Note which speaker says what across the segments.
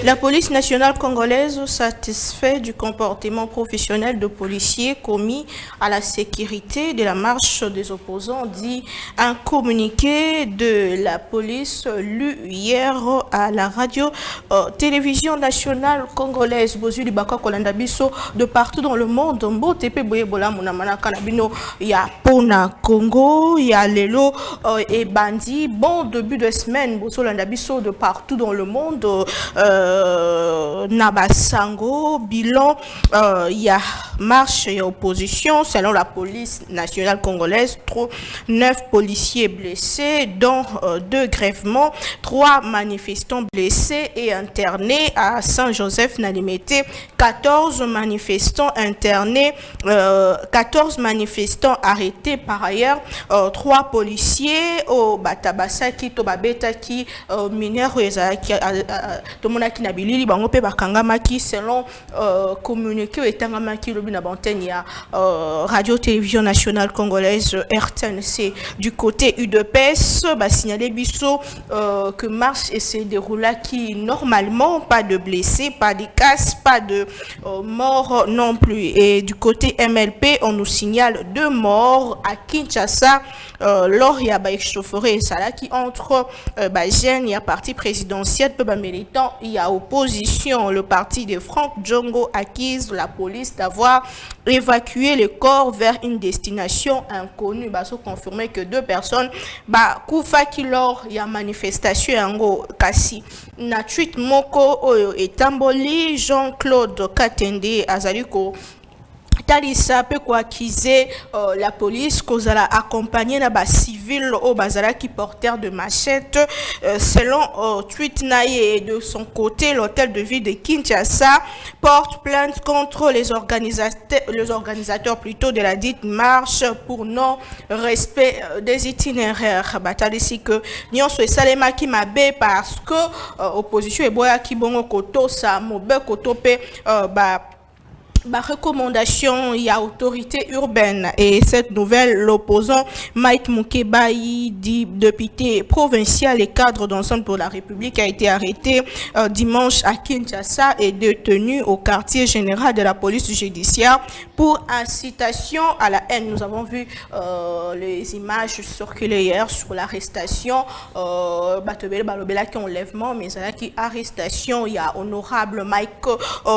Speaker 1: La police nationale congolaise satisfait du comportement professionnel de policiers commis à la sécurité de la marche des opposants, dit un communiqué de la police lu hier à la radio-télévision nationale congolaise. Bozuli Baka Kolanda Biso de partout dans le monde. Mbotepe Boyebola Munamana Kanabino, il y a Pona Congo, il y a Lelo et Bandi. Bon début de semaine, Bozolanda Biso de partout dans le monde. Nabasango, bilan, il y a marche et opposition selon la police nationale congolaise, 9 policiers blessés, dont 2 grèvements, 3 manifestants blessés et internés à Saint-Joseph-Nalimete, 14 manifestants internés, 14 manifestants arrêtés par ailleurs, 3 policiers au Batabasaki, Tobabetaki, mineurs, tout le monde qui n'a bilili bango pe bakangamaki selon communiqué etangamaki lobi na bantenne ya radio télévision nationale congolaise RTNC. Du côté UDPS ba signalé biso que marche et se déroula qui normalement, pas de blessés, pas de casses, pas de morts non plus. Et du côté MLP on nous signale 2 morts à Kinshasa lors il y a ba échauffourée ça qui entre ba jeune il y a parti présidentiel peu ba militant il y a opposition. Le parti de Franck Djongo accuse la police d'avoir évacué le corps vers une destination inconnue. Baso confirmé que 2 personnes koufa qui lors il y a manifestation yango kasi na tweet moko et Tamboli Jean-Claude Katende Azaliko Talisa peut accuser la police qu'on a accompagné na civil au bazara qui porteur de machette. Selon tweet naïe de son côté, l'hôtel de ville de Kinshasa porte plainte contre les organisateurs plutôt de la dite marche pour non respect des itinéraires. Batalisi que nyon so salema qui mabe parce que opposition et boya qui bongo koto sa mobe koto pe recommandation, il y a autorité urbaine et cette nouvelle, l'opposant Mike Mukebai, dit député provincial et cadre d'ensemble pour la République, a été arrêté dimanche à Kinshasa et détenu au quartier général de la police judiciaire pour incitation à la haine. Nous avons vu les images circuler hier sur l'arrestation Batobele Balobela qui enlèvement, mais qui arrestation, il y a honorable Mike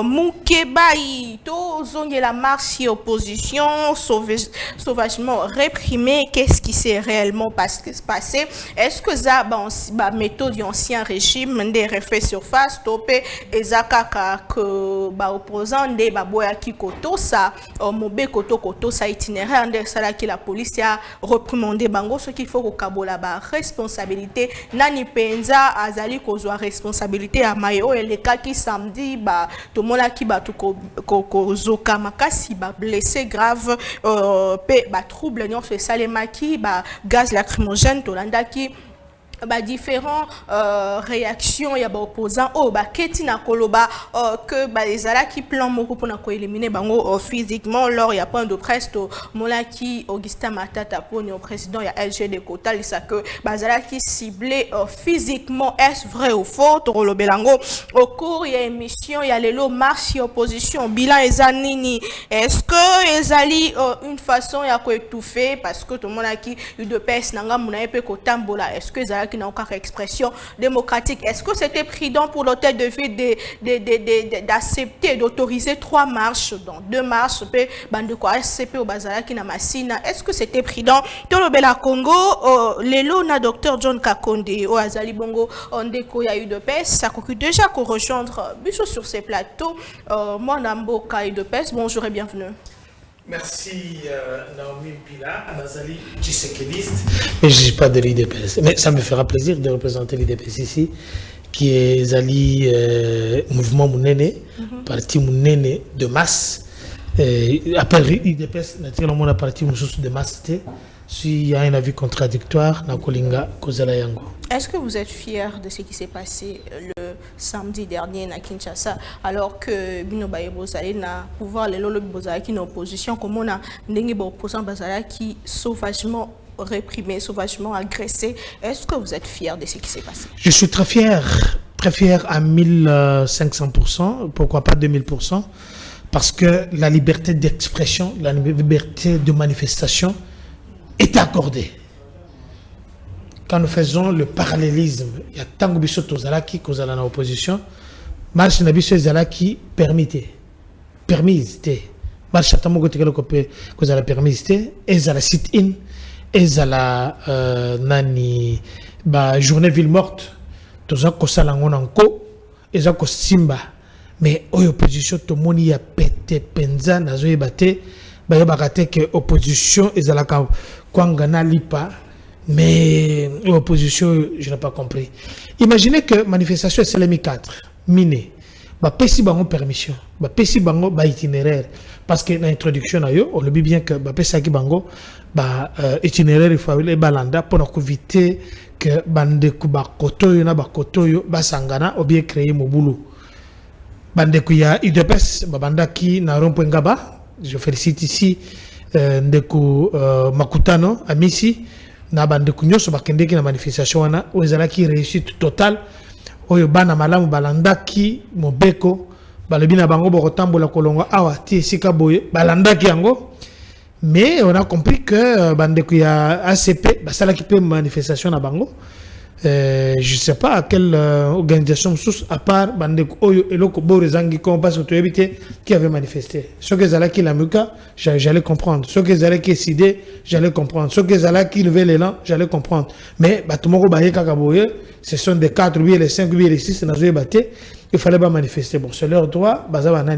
Speaker 1: Mukebai. La marche et opposition sauvagement réprimée. Qu'est-ce qui s'est réellement passé? Est-ce que ça méthode ancien régime des refait surface topé et zakaka que opposant des baboya qui koto ça mobe koto ça itinéraire de ça qui la police a reprimandé bango ce qu'il faut au kabola responsabilité nani penza azali kozwa responsabilité à mayo et les cas qui samedi tout le monde qui zoka makasi blessé grave trouble nyon so salema ki gaz lacrymogène tolanda ki différents réactions ya opposants keti na koloba que les ala qui plan moko pour na ko éliminer bango physiquement lors il y a point de presse to molaki Augustin Matata pour le président ya LGD Kotal ça que bazala qui ciblé physiquement. Est-ce vrai ou faux to lobelango au cours il y a émission il y a lelo marche opposition bilan ezanini est-ce que ezali une façon ya ko étouffer parce que tout le monde qui UDPS nanga munaye pe ko tambola est-ce que ezala qui n'a aucun expression démocratique. Est-ce que c'était prudent pour l'hôtel de ville d'accepter, d'autoriser 3 marches, donc 2 marches, SCP au Bazara qui n'a massina? Est-ce que c'était prudent? Dans le Bela Congo, l'élo na docteur John Kakonde au Azali Bongo, on déco y a eu de peste, ça conclut déjà qu'on rejoindre Bichot sur ces plateaux. Moi, Namboka et de peste, bonjour et bienvenue.
Speaker 2: Merci Naomi Pila, Nazali Tshisekedi. Mais je ne suis pas de l'IDPS. Mais ça me fera plaisir de représenter l'IDPS ici, qui est Zali Mouvement Mounene, parti Mounene de masse. Après l'IDPS, naturellement, la partie de masse, s'il y a un avis contradictoire, na kolinga kozala yango.
Speaker 1: Est-ce que vous êtes fier de ce qui s'est passé le samedi dernier à Kinshasa, alors que Bino Baye Bozale n'a pouvoir les lolo Bozale qui est en opposition, comme on a Ndengi Opposant Bazala qui sauvagement réprimé, sauvagement agressé. Est-ce que vous êtes fier de ce qui s'est passé?
Speaker 2: Je suis très fier à 1500%, pourquoi pas 2000%, parce que la liberté d'expression, la liberté de manifestation est accordée. Quand nous faisons le parallélisme, il y a tant de choses qui sont en opposition, marche nabiso qui permise, marche à tamogo te que la permise, et la sit-in, et la nani ba journée ville morte, toza ko salango nanko, et za ko simba, mais opposition to moni ya pété penza nazo yebate, ba yebakate que opposition et la kwangana lipa. Mais l'opposition, je n'ai pas compris. Imaginez que manifestation est CLMI 4, miné. Bah, pesi bango permission. Bah, pesi bango ba itinéraire. Parce que dans l'introduction, on le dit bien que bah, pesi bango bah, itinéraire, il faut aller balanda pour éviter que bandeku ba kotoyo na ba kotoyo ba sangana ou bien créer mon boulot. Bandeku ya IDPS, bah, bandaki na rompengaba. Je félicite ici Ndeku Makutano, Amisi. Na bande kunyoso bakendeki na manifestation wana ozalaki réussite totale oyo bana malamu balandaki mobeko balobi na bango bokotambola kolonga awa ti esika boye balandaki yango, mais on a compris que bande ya ACP basalaki pe manifestation na bango. Je sais pas à quelle organisation sous à part bande oyo eloko borezangi comme parce que tu éviter qui avait manifesté. Ce que Zalaki la muka, j'allais comprendre. Ce que Zalaki décidé, j'allais comprendre. Ce que Zalaki nouvel élan, j'allais comprendre. Mais batumoko baye kakaboye, ce sont des 4 ou les 5 ou les 6 nazo baté, il fallait pas manifester. Bon, c'est leur droit,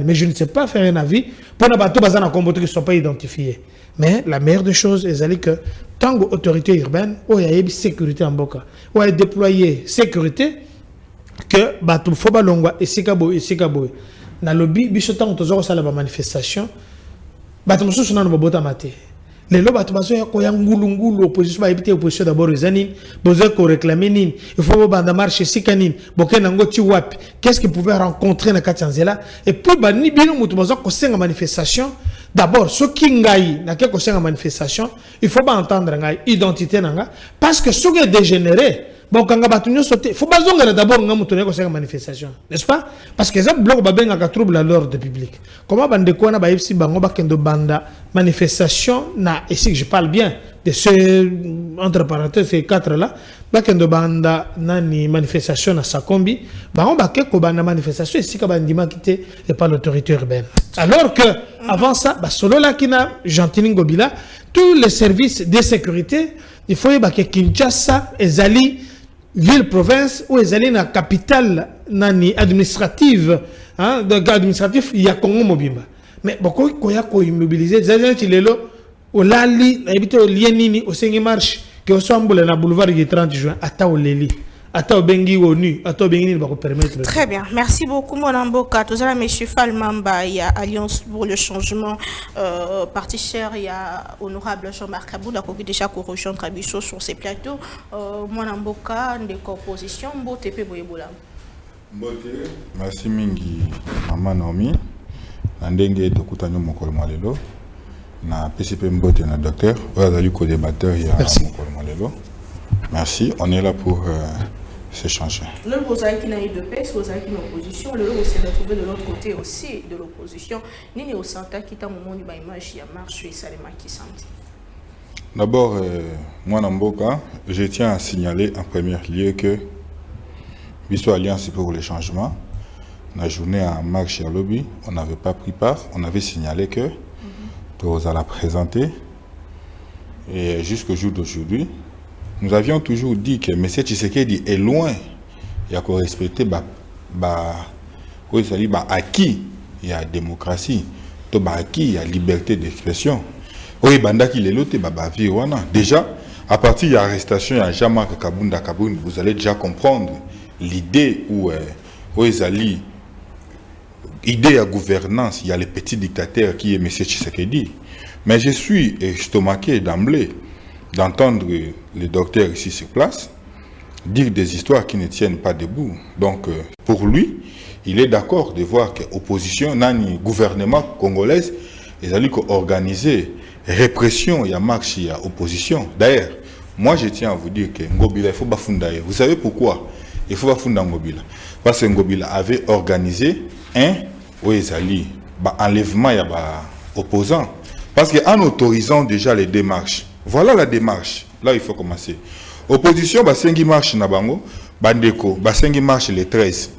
Speaker 2: mais je ne sais pas faire un avis pour na bato bazana combattre qui sont pas identifiés. Mais la meilleure des choses est que tant qu'autorité urbaine, il y a une sécurité en Boka, il y a déployer sécurité, que il faut pas l'ongwa et sikabo. Dans le lobby, bichotant toujours ça la manifestation, bateau sous son nom bota maté. Les lobes bateau baso ya koya ngulungulu opposition ba éviter opposition d'abord les besoin qu'on réclamer nin, il faut banda marche sikanin, boken nango ti wapi. Qu'est-ce qu'ils pouvaient rencontrer na Katsanzela et puis ba ni bino mutu baso ko senga manifestation. D'abord, ce qui ngaï, n'a qu'à causer une manifestation, il faut pas entendre ngaï identité nanga, parce que ce qui est dégénéré, bon quand on va tout sauter, faut pas zonger d'abord nga mutonner causer une manifestation, n'est-ce pas? Parce que ça bloque ba benga ka trouble à l'ordre public. Comment bande ko na ba ifsi bango ba kendo banda manifestation na ici que je parle bien de ce entre parenthèses ces 4 là, ba kendo banda nani manifestation na Sakombi, bango ba ke ko banda manifestation ici ka bandima quitté et pas l'autorité urbaine. Alors que avant ça, solo là qui n'a Gentini Ngobila, tous les services de sécurité, il faut que Kinshasa, Ezali, ville-province, ou Ezali, la capitale nani administrative, hein, administratif, il y a Congo Mobimba. Mais beaucoup de gens qui immobilisés, des gens qui sont au Lali, au Lienini, au Sengi Marche, qui sont au boulevard du 30 juin, à Taoleli.
Speaker 1: Très bien, merci beaucoup Monamboka. Tout ça, M. Falmamba, il y a Alliance pour le changement, parti cher, il y a honorable Jean-Marc Kabou, la coquille déjà corrosion Trabisso sur ces plateaux. Monamboka, des compositions, Mbote Boyebola.
Speaker 3: Mbote, merci Mingi, Maman Naomi, Nandenge Tokutanyo Mokol Malelo, na PCP Mbote, na docteur, Oazali co-débatteur, il y a Mokol Malelo. Merci, on est là pour s'échanger.
Speaker 1: Le Bozal qui n'a eu de paix, c'est Bozal qui est en opposition. Le lot s'est retrouvé de l'autre côté aussi de l'opposition. Nini au Santa qui est un moment du baïmage, il y a marche et Salema qui senti.
Speaker 3: D'abord, moi, Namboka, je tiens à signaler en premier lieu que Bissou Alliance pour le changement, la journée à marche à lobby, on n'avait pas pris part, on avait signalé que nous allons présenter. Et jusqu'au jour d'aujourd'hui, nous avions toujours dit que M. Tshisekedi est loin. Il y a qu'on respecter acquis, il y a démocratie, acquis, il y a liberté d'expression. Oui, banda qui est l'autre, déjà, à partir de l'arrestation, il y a Jean-Marc Kabunda Kaboun, vous allez déjà comprendre l'idée où idée à gouvernance, il y a les petits dictateurs qui est M. Tshisekedi. Mais je suis estomaqué d'emblée d'entendre les docteurs ici sur place dire des histoires qui ne tiennent pas debout. Donc, pour lui, il est d'accord de voir que l'opposition, le gouvernement congolais, ils allaient organiser répression, il y a marche, il y a opposition. D'ailleurs, moi je tiens à vous dire que Ngobila, il faut pas fonder. Vous savez pourquoi il faut pas fonder Ngobila? Parce que Ngobila avait organisé un enlèvement, il y a opposants. Parce qu'en autorisant déjà les démarches, voilà la démarche. Là, il faut commencer. Opposition, Basengi marche na bango, Bandeko, Basengi marche le 13.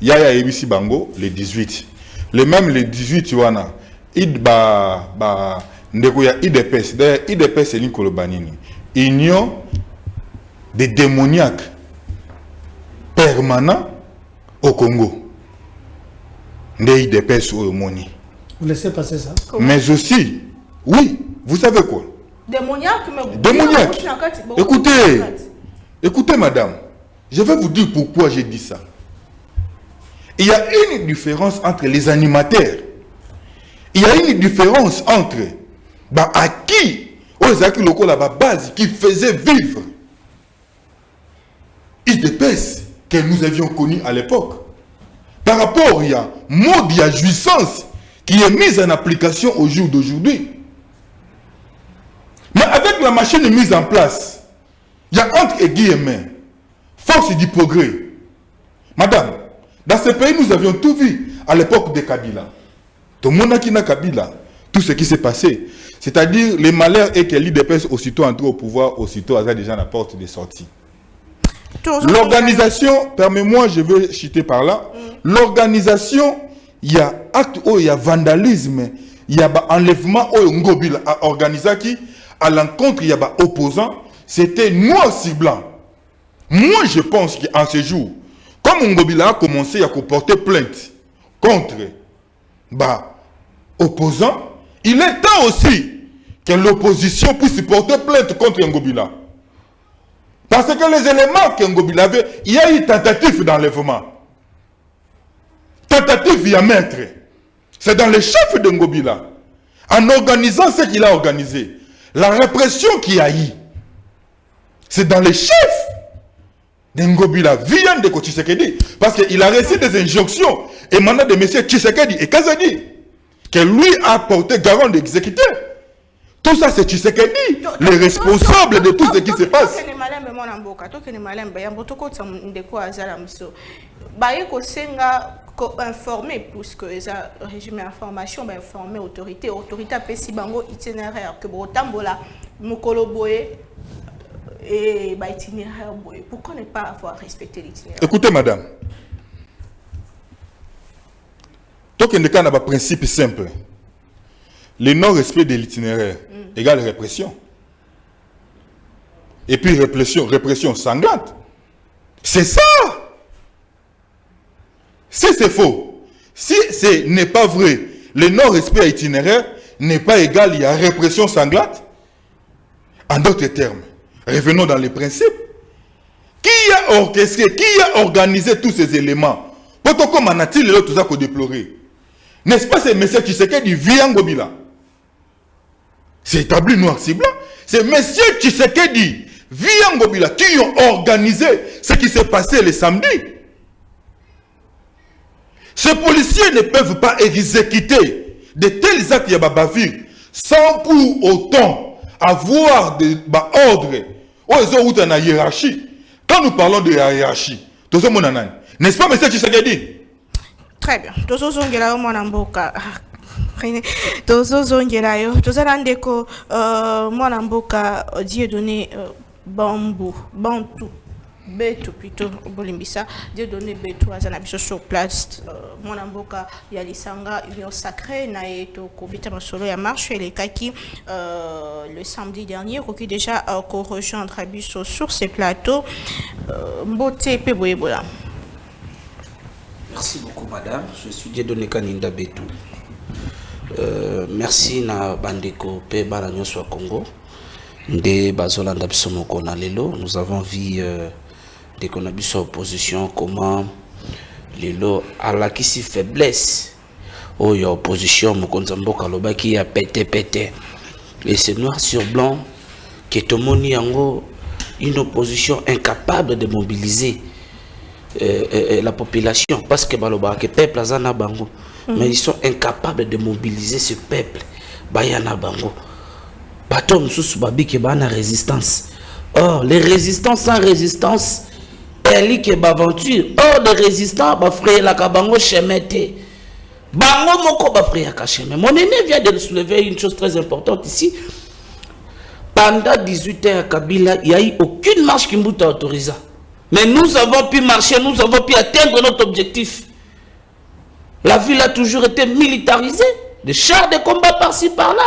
Speaker 3: Yaya Ebisi Bango, le 18. Le même le 18, Wana, Ndeko ya IDPS. D'ailleurs, IDPS, c'est l'Inkolo Banini. Union des démoniaques permanents au Congo. Nde IDPS au Moni.
Speaker 2: Vous laissez passer ça?
Speaker 3: Mais aussi, oui, vous savez quoi?
Speaker 1: Démoniaque, mais...
Speaker 3: Démoniaque. Écoutez, madame, je vais vous dire pourquoi j'ai dit ça. Il y a une différence entre les animateurs. Il y a une différence entre à qui, la base qui faisait vivre IDPS que nous avions connu à l'époque. Par rapport, il y a mode, il y a jouissance qui est mise en application au jour d'aujourd'hui. Mais avec la machine mise en place, il y a entre guillemets force du progrès. Madame, dans ce pays, nous avions tout vu à l'époque de Kabila. Tout le monde qui n'a Kabila, tout ce qui s'est passé. C'est-à-dire, le malheur est que l'IDPS, aussitôt entré au pouvoir, aussitôt, a déjà la porte de sortie. L'organisation, permets-moi, je veux citer par là, l'organisation, il y a acte, il y a vandalisme, il y a enlèvement, Ngobila a organisé qui, à l'encontre, il y a opposants, c'était noir sur blanc. Moi, je pense qu'en ce jour, comme Ngobila a commencé à porter plainte contre opposants, il est temps aussi que l'opposition puisse porter plainte contre Ngobila. Parce que les éléments que Ngobila avait, il y a eu tentative d'enlèvement. Tentative via maître. C'est dans les chefs de Ngobila. En organisant ce qu'il a organisé. La répression qu'il y a eu, c'est dans les chefs de Ngobila, via de Tshisekedi. Parce qu'il a reçu des injonctions émanant de M. Tshisekedi et Kazadi, que lui a porté garant d'exécuter. Tout ça, c'est Tshisekedi, le responsable de tout ce qui se passe.
Speaker 1: Informer plus que les régime d'information, informer autorité a pesi bango itinéraire que botambola mukolo boye et itinéraire boye. Pourquoi ne pas avoir respecté l'itinéraire?
Speaker 3: Écoutez madame, donc il y a un principe simple. Le non-respect de l'itinéraire égale répression. Et puis répression sanglante. C'est ça. Si c'est faux, si ce n'est pas vrai, le non-respect à itinéraire n'est pas égal, il y a répression sanglante. En d'autres termes, revenons dans les principes. Qui a orchestré, qui a organisé tous ces éléments? Pourquoi a-t-il tout ça qu'on déplorer? N'est-ce pas, c'est M. Tshisekedi via Ngobila? C'est établi noir sur blanc. C'est M. Tshisekedi via Ngobila qui ont organisé ce qui s'est passé le samedi. Ces policiers ne peuvent pas exécuter de tels actes de bavure sans pour autant avoir des ordres. Ils ont une hiérarchie. Quand nous parlons de hiérarchie, n'est-ce pas, M. Tshisekedi?
Speaker 1: Très bien. Tozozongela yo tozala ndeko mwana mboka Dieudonné Bantu Beto plutôt Bolimbisa Dieudonné Beto azana biso sur place mwana mboka ya lisanga union sacrée na eto kobita masolo ya marche et les kaki le samedi dernier qui déjà ko rejoindre biso sur ces plateaux mbote pe boyebola.
Speaker 4: Merci beaucoup madame, je suis Dieudonné Kaninda Beto. Merci na bandeko pe baranyo sur Congo de bazolanda biso moko na lelo. Nous avons vu de konabiso opposition comment lelo alakisi faiblesse o ya opposition mokonza mboka lobaki ya pété et c'est noir sur blanc que Tomoni Yango, une opposition incapable de mobiliser la population, parce que le peuple a bango, mais ils sont incapables de mobiliser ce peuple. Bayana bango. Batom sous babi ke bana résistance. Or, les résistants sans résistance, elle qui est aventure. Or, les résistants, bah frère la kabango chemete. Bango moko ba frère kacheme. Mon aîné vient de soulever une chose très importante ici. Pendant 18 heures à Kabila, il n'y a eu aucune marche qui nous a autorisé. Mais nous avons pu marcher, nous avons pu atteindre notre objectif. La ville a toujours été militarisée. Des chars de combat par-ci, par-là.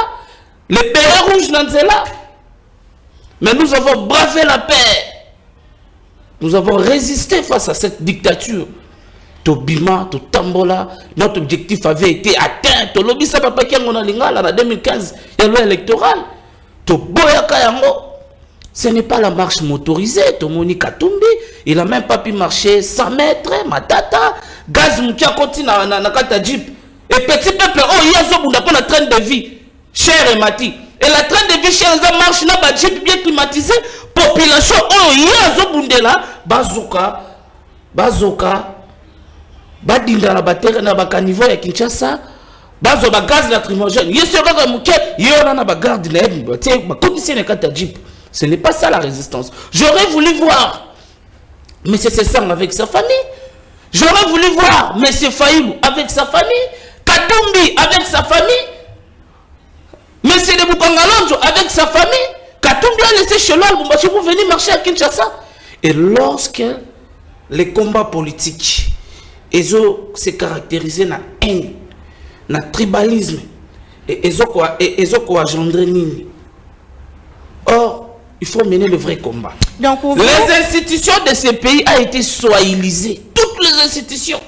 Speaker 4: Les pères rouges Nanzela. Mais nous avons bravé la paix. Nous avons résisté face à cette dictature. Tobima, Tambola, notre objectif avait été atteint. Tolobisa papa qui en lingala en 2015, il y a loi électorale. Toboyaka yango. Ce n'est pas la marche motorisée. Tomoni Katumbi, il n'a même pas pu marcher 100 mètres. Matata, gaz moukia continue na kata jeep. Et petit peuple, oh, il y a un train de vie cher et mati. Et la train de vie cher, ça marche dans un jeep bien climatisé. Population, oh, il y a un là. Bazoka. Badinda la batterie na bakanivo ya Kinshasa. Bazo ba gaz lacrymogène. Yeso kaka muke, yona na ba garde na yeba. Tie ba condition na kata jeep. Ce n'est pas ça la résistance. J'aurais voulu voir M. Sessang avec sa famille. J'aurais voulu voir M. Fayoulou avec sa famille. Katumbi avec sa famille. M. de Bukangalonjo avec sa famille. Katumbi a laissé chez l'Al Bumbachi pour venir marcher à Kinshasa. Et lorsque les combats politiques se caractérisent dans la haine, dans le tribalisme, et ils ont engendré nini. Or, il faut mener le vrai combat. Donc, les institutions de ce pays ont été soilisées. Toutes les institutions.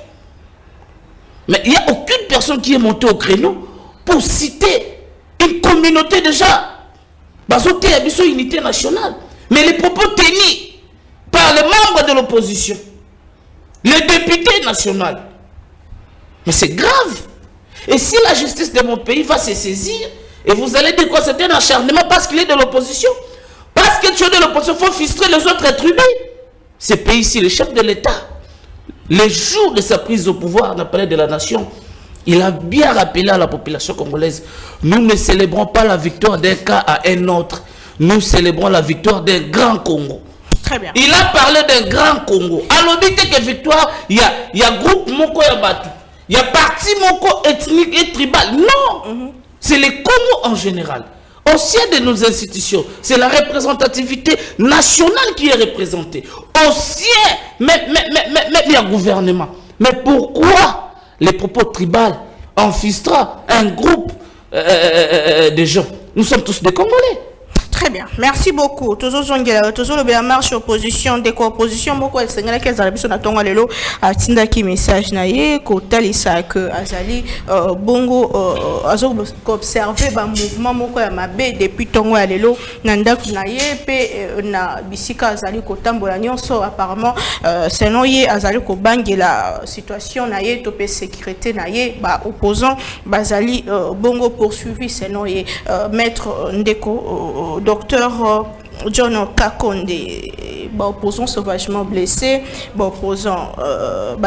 Speaker 4: Mais il n'y a aucune personne qui est montée au créneau pour citer une communauté déjà. Bazoté a une unité nationale. Mais les propos tenus par les membres de l'opposition, les députés nationaux, mais c'est grave. Et si la justice de mon pays va se saisir, et vous allez dire quoi, c'est un acharnement parce qu'il est de l'opposition. Parce que tu es de l'opposition, il faut frustrer les autres êtres humains. Ce pays-ci, le chef de l'État, les jours de sa prise au pouvoir, on a parlé de la nation, il a bien rappelé à la population congolaise, nous ne célébrons pas la victoire d'un cas à un autre, nous célébrons la victoire d'un grand Congo.
Speaker 1: Très bien.
Speaker 4: Il a parlé d'un grand Congo. Alors, dites que victoire, il y a groupe Moko Yabatu, il y a parti Moko ethnique et tribal. Non, c'est les Congos en général. Au sein de nos institutions, c'est la représentativité nationale qui est représentée. Au sein, mais il y a gouvernement. Mais pourquoi les propos tribaux enfustra un groupe de gens? Nous sommes tous des Congolais.
Speaker 1: Très bien, merci beaucoup. Toujours le marche opposition, déco-opposition, beaucoup de Seigneur qui a besoin d'attendre le lot, à Tinda qui message naïe, qu'au ça que Azali, bongo, observer le mouvement, moko ya mabe depuis tongo ya lelo, nanda naïe, pe na bisika Azali kotambo la nyonso apparemment, sinon yé Azali ko bangi la situation naïe, topé sécurité naïe, bah opposant, Bazali bongo poursuivi, sinon yé maître ndeko. Docteur John Kakonde, opposant sauvagement blessé, opposant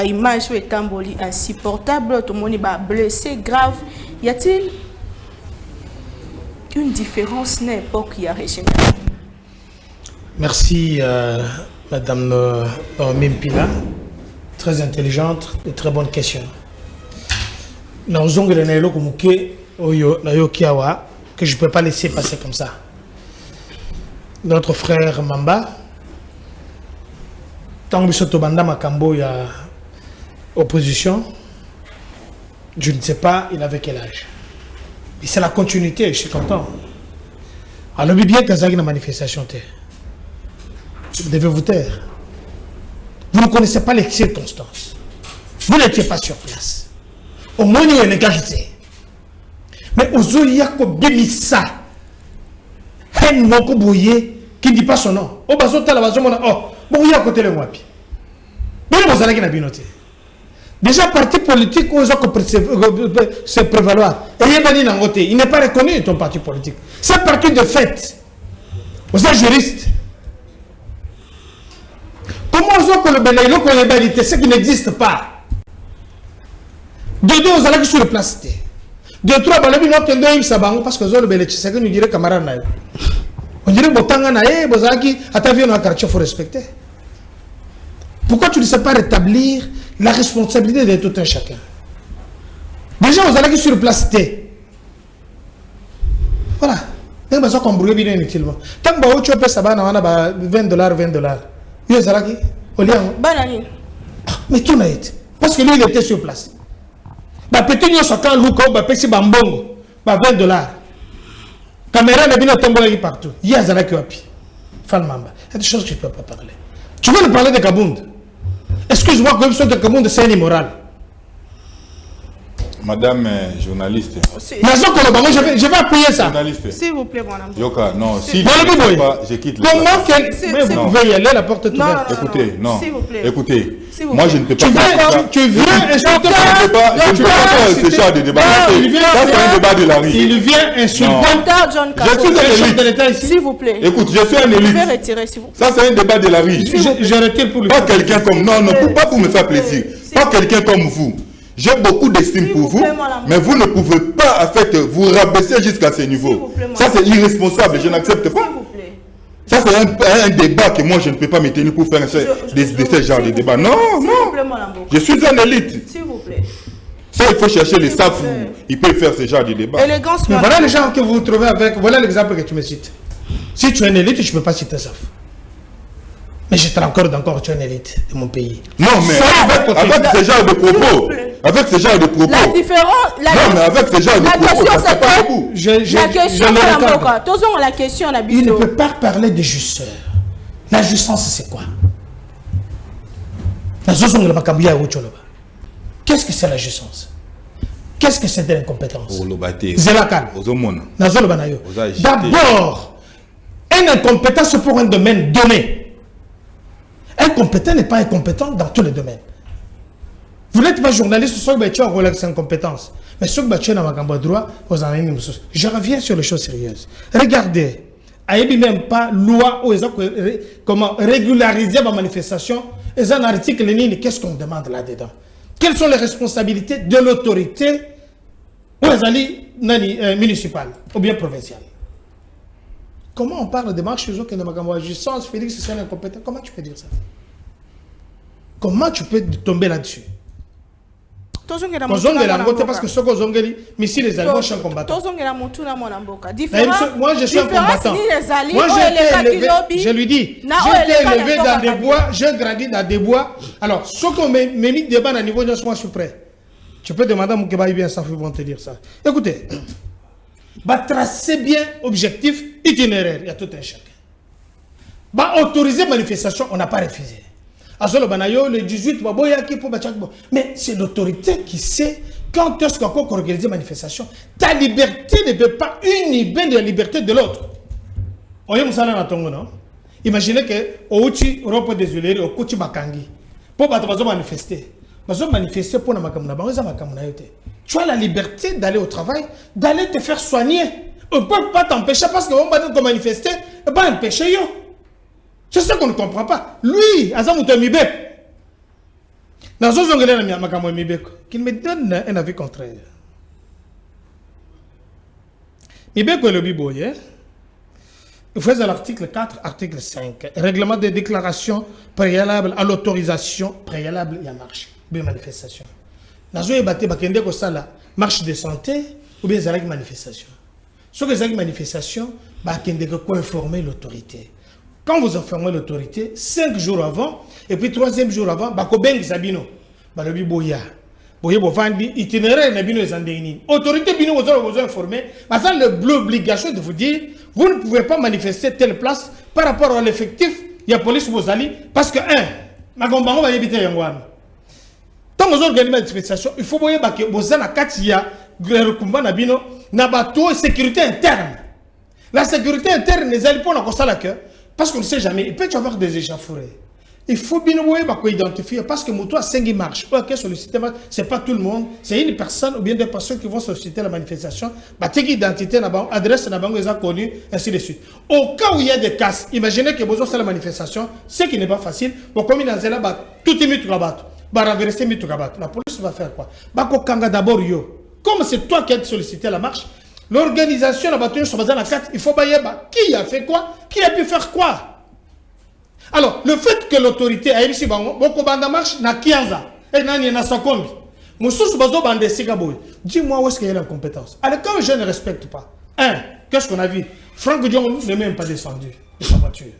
Speaker 1: image est insupportable, tout le monde est blessé, grave. Y a-t-il une différence dans l'époque qui a régime?
Speaker 2: Merci Madame Mimpila, très intelligente et très bonne question. Nous avons que je ne peux pas laisser passer comme ça. Notre frère Mamba, tant que Sotobanda Makambo, il y a opposition, je ne sais pas, il avait quel âge. Et c'est la continuité, je suis content. Alors, bien qu'il y ait une manifestation, vous devez vous taire. Vous ne connaissez pas les circonstances. Vous n'étiez pas sur place. Au moins, il y a une égalité. Mais aux Oyako Bimissa, Hen Moko Bouye, qui ne dit pas son nom. Oh, bah, la base, oh, bon, il y a côté le Wapi. Bon, vous allez qui n'a déjà, parti politique, où se prévaloir. Et il n'est pas reconnu ton parti politique. C'est parti de fait. Vous êtes juriste. Comment vous avez ce qui n'existe pas? De deux, vous allez sur le place. De trois, vous allez vous parce que vous avez nous dirait camarade. On dirait que vous avez vu dans quartier, il faut respecter. Pourquoi tu ne sais pas rétablir la responsabilité de tout un chacun? Déjà, vous allez sur le place. Voilà. Tant que vous avez inutilement. Tant que vous avez $20, $20. Vous avez mais tout n'a été. Parce que lui, il était sur place. Petit nous quand Luka, petit bambongo, $20. Caméra n'a pas tombé partout. Il y a Zalaki Wapi. Falmamba. Il y a des choses que je ne peux pas parler. Tu veux nous parler de Kabound? Excuse-moi, comme ça, de Kabound, c'est immoral.
Speaker 3: Madame journaliste.
Speaker 2: Je vais appuyer ça.
Speaker 1: S'il vous plaît, mon ami.
Speaker 3: Yoka, non, si je quitte le
Speaker 2: comment vous pouvez y aller, la porte est ouverte.
Speaker 3: Écoutez, non.
Speaker 1: S'il vous plaît.
Speaker 3: Écoutez,
Speaker 1: S'il vous
Speaker 3: moi
Speaker 1: plaît.
Speaker 3: je ne peux pas
Speaker 2: Tu viens insulter.
Speaker 3: je ne peux pas faire ce genre de débat. Ça, c'est un débat de la rue.
Speaker 2: Il vient insulter.
Speaker 1: John
Speaker 3: Je suis un élite.
Speaker 2: de l'État ici.
Speaker 1: S'il vous plaît.
Speaker 3: Écoute, je suis un
Speaker 1: Je vais
Speaker 3: élite.
Speaker 1: retirer, s'il vous plaît.
Speaker 3: Ça, c'est un débat de la rue.
Speaker 2: Je retire pour lui.
Speaker 3: Pas quelqu'un comme... Non, non, pas pour me faire plaisir. Pas quelqu'un comme vous. J'ai beaucoup d'estime pour vous, mais vous ne pouvez pas en fait, vous rabaisser jusqu'à ce niveau. Ça, c'est irresponsable, je n'accepte pas. Ça, c'est un débat que moi, je ne peux pas me tenir pour faire ce genre de débat. Non, non. Je suis un élite.
Speaker 1: S'il vous plaît.
Speaker 3: Ça, il faut chercher les staffs où ils peuvent faire ce genre de débat.
Speaker 1: Élégance,
Speaker 2: mais voilà les gens que vous trouvez avec... Voilà l'exemple que tu me cites. Si tu es un élite, je ne peux pas citer ça. Mais je te raccorde encore, tu es une élite de mon pays.
Speaker 3: Non, mais avec ce genre de propos, avec ce genre de propos.
Speaker 1: La différence,
Speaker 3: non, mais avec ce genre de propos, ça ne pas beaucoup.
Speaker 1: La question,
Speaker 2: il ne peut pas parler de justeur. La jouissance, c'est quoi? Qu'est-ce que c'est la jouissance? Qu'est-ce que c'est de l'incompétence? D'abord, une incompétence pour un domaine donné. Incompétent n'est pas incompétent dans tous les domaines. Vous n'êtes pas journaliste, soit vous en relax incompétence. Mais soit vous dans ma droit, vous en avez une chose. Je reviens sur les choses sérieuses. Regardez, il n'y a même pas loi où comment régulariser ma manifestation. Et un article, qu'est-ce qu'on demande là-dedans? Quelles sont les responsabilités de l'autorité municipale ou bien provinciale? Comment on parle de marche chez eux que de jouissance, Félix, c'est un incompétent? Comment tu peux dire ça? Comment tu peux tomber là-dessus? Parce que ce que Zongeli, mais si les Allemands sont combattants. Moi, je suis un combattant. Moi, je lui dis, j'ai été élevé dans des bois, j'ai grandi dans des bois. Alors, ce qu'on m'a mis débat à niveau de moi, je suis prêt. Tu peux demander à Moukeba bien ça, ils vont te dire ça. Écoutez, tracer bien objectif itinéraire, il y a tout un chacun. Autoriser manifestation, on n'a pas refusé. Le 18, mais c'est l'autorité qui sait quand est-ce qu'on peut organiser manifestation. Ta liberté ne peut pas inhiber de la liberté de l'autre. Imaginez que au Uchi, Europe des Uléries, au Kouchi Bakangi, pour manifester. Manifester pour tu as la liberté d'aller au travail, d'aller te faire soigner. On ne peut pas t'empêcher parce qu'on va te manifester, on va empêcher. C'est ça qu'on ne comprend pas. Lui, Azamouta Mibek, qu'il me donne un avis contraire. Mibek est le biboye. Il faut l'article 4, article 5. Règlement de déclaration préalable à l'autorisation préalable et à marche de manifestation. Nazo ebate bakende ko sala marche de santé ou bien zalaki manifestation. Ce que zalaki manifestation, bakende ko informer l'autorité. Quand vous informez l'autorité, 5 jours avant, et puis 3e jour avant, bakobeng sabino, balobi boya. Boya bovandi itinéraire nabino ezandeni. Autorité bino vous avez informé, parce que l'obligation de vous dire, vous ne pouvez pas manifester telle place par rapport à l'effectif, il y a police bozali parce que magombango va éviter yangwana. Tant que vous organisez une manifestation, il faut que vous ayez la sécurité interne. La sécurité interne, les alliés pour la parce qu'on ne sait jamais. Il peut y avoir des échauffourées. Il faut bien identifier parce que moto a 5 marches. Ok, sur le système, c'est pas tout le monde. C'est une personne ou bien des personnes qui vont solliciter la manifestation. Bah, t'es identité, adresse, ils ont connu, ainsi de suite. Au cas où il y a des casses, imaginez que vous avez la manifestation, ce qui n'est pas facile. Bon, comme il y a là, tout est mis tout rabat. Bah, renverser mis tout rabat. La police va faire quoi? Bah, kanga d'abord yo. Comme c'est toi qui as sollicité la marche, l'organisation, la bataille sur la carte, il faut bailler. Qui a fait quoi? Qui a pu faire quoi? Alors, le fait que l'autorité a ici, beaucoup de marche, na Kianza, et na Sakombi, dis-moi où est-ce qu'il y a l'incompétence. Alors, quand je ne respecte pas, qu'est-ce qu'on a vu? Franck Dion n'est même pas descendu de sa voiture.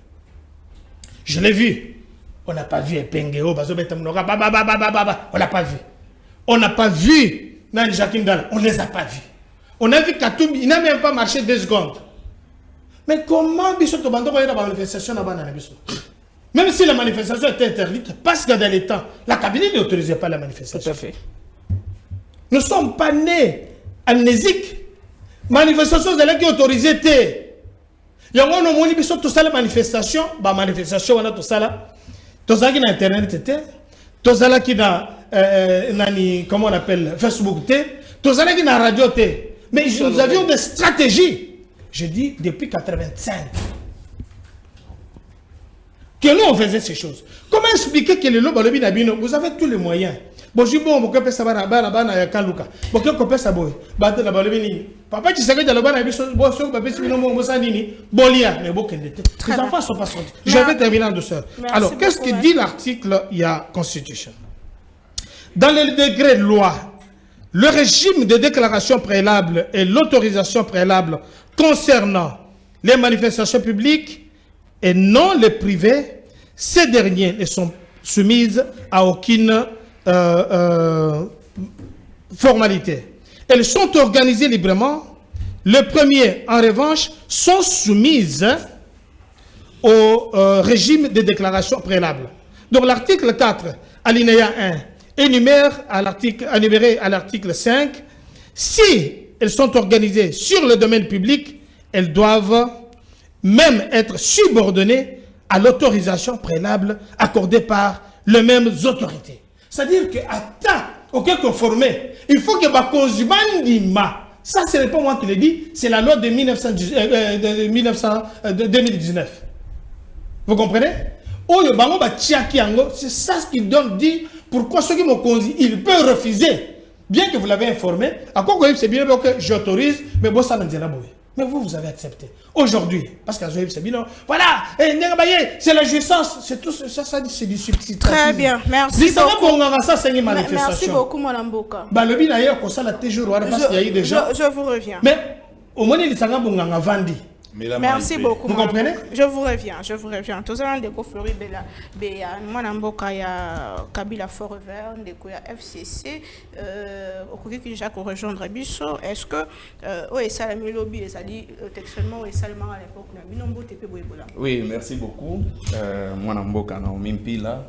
Speaker 2: Je l'ai vu. On n'a pas vu Epengeo, on n'a pas vu. On n'a pas vu Nani Jacqueline Dalla, on ne les a pas vus. On a vu Katoumbi, il n'a même pas marché 2 secondes. Mais comment Bissot Tobando va y avoir la manifestation là-bas dans la Bissot? Même si la manifestation était interdite, parce que dans les temps, la cabinet n'autorisait pas la manifestation.
Speaker 4: Tout à fait.
Speaker 2: Nous ne sommes pas nés amnésiques. Manifestation, c'est là qui autorisait. Il y a un moment où tout ça, la manifestation, on a tout ça là. Tout ça qui est Internet, tout ça qui est, comment on appelle, Facebook, tout ça qui est radio. Mais nous avions des stratégies. Je dis depuis 85. Que nous on faisait ces choses. Comment expliquer que le lobo nabino, vous avez tous les moyens. Bon, je bon, vous ça va na Kaluka. Bon, que ça boy. Batte la balobini. Papa, tu sais que dans le ban bon, sur papa, si nous mon sanini, bolia, mais bon, les enfants sont pas sortis. Je vais terminer en douceur. Alors, qu'est-ce que dit l'article il y a Constitution? Dans le degré de loi, le régime de déclaration préalable et l'autorisation préalable concernant les manifestations publiques et non les privées, ces derniers ne sont soumises à aucune formalité. Elles sont organisées librement. Les premiers, en revanche, sont soumises au régime de déclaration préalable. Donc l'article 4, alinéa 1, énuméré à l'article 5, si elles sont organisées sur le domaine public, elles doivent même être subordonnées à l'autorisation préalable accordée par les mêmes autorités. C'est-à-dire qu'à temps auquel conformer, il faut que ma consument. Ça, ce n'est pas moi qui le dis, c'est la loi de 2019. Vous comprenez? C'est ça ce qui donne dit pourquoi ceux qui m'ont conduit, il peut refuser. Bien que vous l'avez informé, à quoi c'est bien que j'autorise, mais bon, ça n'en dira pas. Mais vous avez accepté. Aujourd'hui, parce qu'à c'est bien, voilà, c'est la jouissance, c'est tout ça, c'est du substitut.
Speaker 1: Très bien, merci beaucoup. Merci beaucoup, Mme Mboka.
Speaker 2: Le bien d'ailleurs, comme ça, la toujours, parce qu'il y a eu des gens.
Speaker 1: Je vous reviens.
Speaker 2: Mais au moins, il y a vendu.
Speaker 1: Merci beaucoup.
Speaker 2: Vous comprenez?
Speaker 1: Je vous reviens. Tout ça, on Flori Mme Mboka, il y a Kabila Forever, il y a FCC, au qui Jacques rejoindre Bisso. Est-ce que, oui, ça la lobby, c'est-à-dire textuellement, oui, seulement à l'époque,
Speaker 5: oui, merci beaucoup. Moi, Mboka, na Mimpila,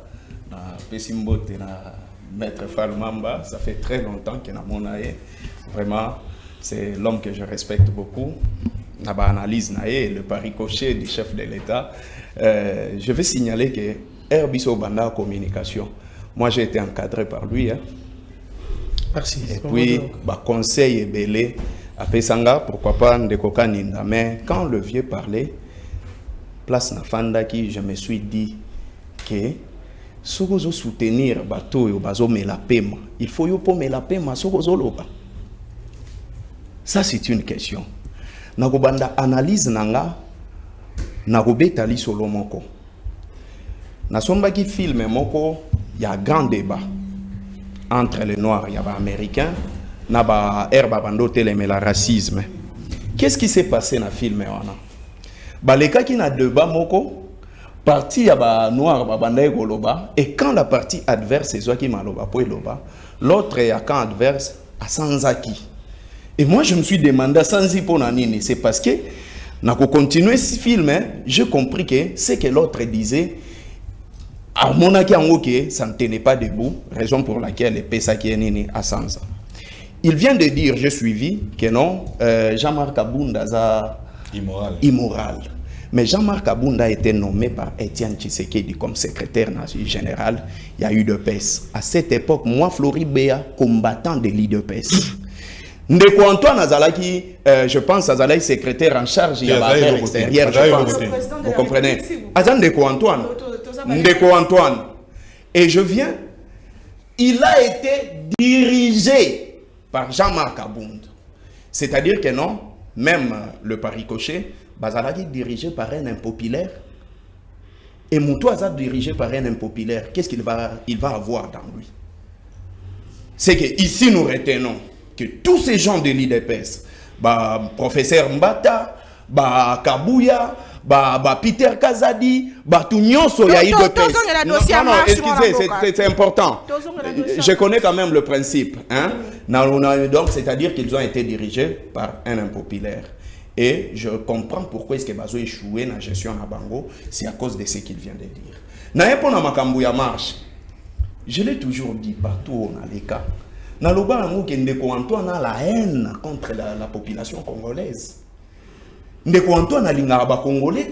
Speaker 5: na Pesimbote, na Maître Falmamba, ça fait très longtemps qu'il y a mon aïe. Vraiment, c'est l'homme que je respecte beaucoup. Analyse le pari-coché du chef de l'État. Je vais signaler que Herbiso Banda Communication, moi j'ai été encadré par lui. Hein.
Speaker 2: Merci.
Speaker 5: Et puis, conseil et belé à Pesanga, pourquoi pas Ndekoka Ninda. Mais quand le vieux parlait, place Nafanda qui je me suis dit que si vous soutenir bateau et bazo me la paiement, il faut yo me la paiement loba. Ça c'est une question. Nakobanda analyse nanga nakobeta li solo moko. Nasomba ki film moko ya grand débat entre les noirs et les américains na ba herba bando teleme la racisme. Qu'est-ce qui s'est passé na film wana? Baleka ki na débat moko partie ya ba noir ba banda goloba et quand la partie adverse est qui maloba po loba, l'autre ya camp adverse a sanzaki. Et moi, je me suis demandé sans y c'est parce que, dans continuer ce film, j'ai compris que ce que l'autre disait, à mon avis, ça ne tenait pas debout, raison pour laquelle les PSA qui est né à Sansa. Il vient de dire, j'ai suivi, que non, Jean-Marc Abounda a immoral. Mais Jean-Marc Abounda a été nommé par Étienne Tshisekedi comme secrétaire général. Il y a eu l'UDPS. À cette époque, moi, Flori Béa, combattant de l'UDPS. Ndeko Antoine Azalaki, je pense, Azalaki secrétaire en charge, il y a affaires extérieures, je pense. Vous comprenez? Azan Ndeko Antoine. Ndeko Antoine. Et je viens, il a été dirigé par Jean-Marc Abounda. C'est-à-dire que non, même le Paris-Cochet, Bazalaki dirigé par un impopulaire. Et Moutouaza dirigé par un impopulaire. Qu'est-ce qu'il va avoir dans lui? C'est que ici nous retenons que tous ces gens de l'IDPS, professeur Mbata, Kabouya, Peter Kazadi, tout nyonso ya IDPS. Non, excusez, c'est important. Je connais quand même le principe. Hein? Donc, c'est-à-dire qu'ils ont été dirigés par un impopulaire. Et je comprends pourquoi est-ce que Bazo échoué dans la gestion à Bango, c'est à cause de ce qu'il vient de dire. Naïpo na Makambouya marche. Je l'ai toujours dit partout où on a les cas. Dans le bas, Ndeko Antoine a la haine contre la population congolaise. Ndeko Antoine a l'ingaba congolais.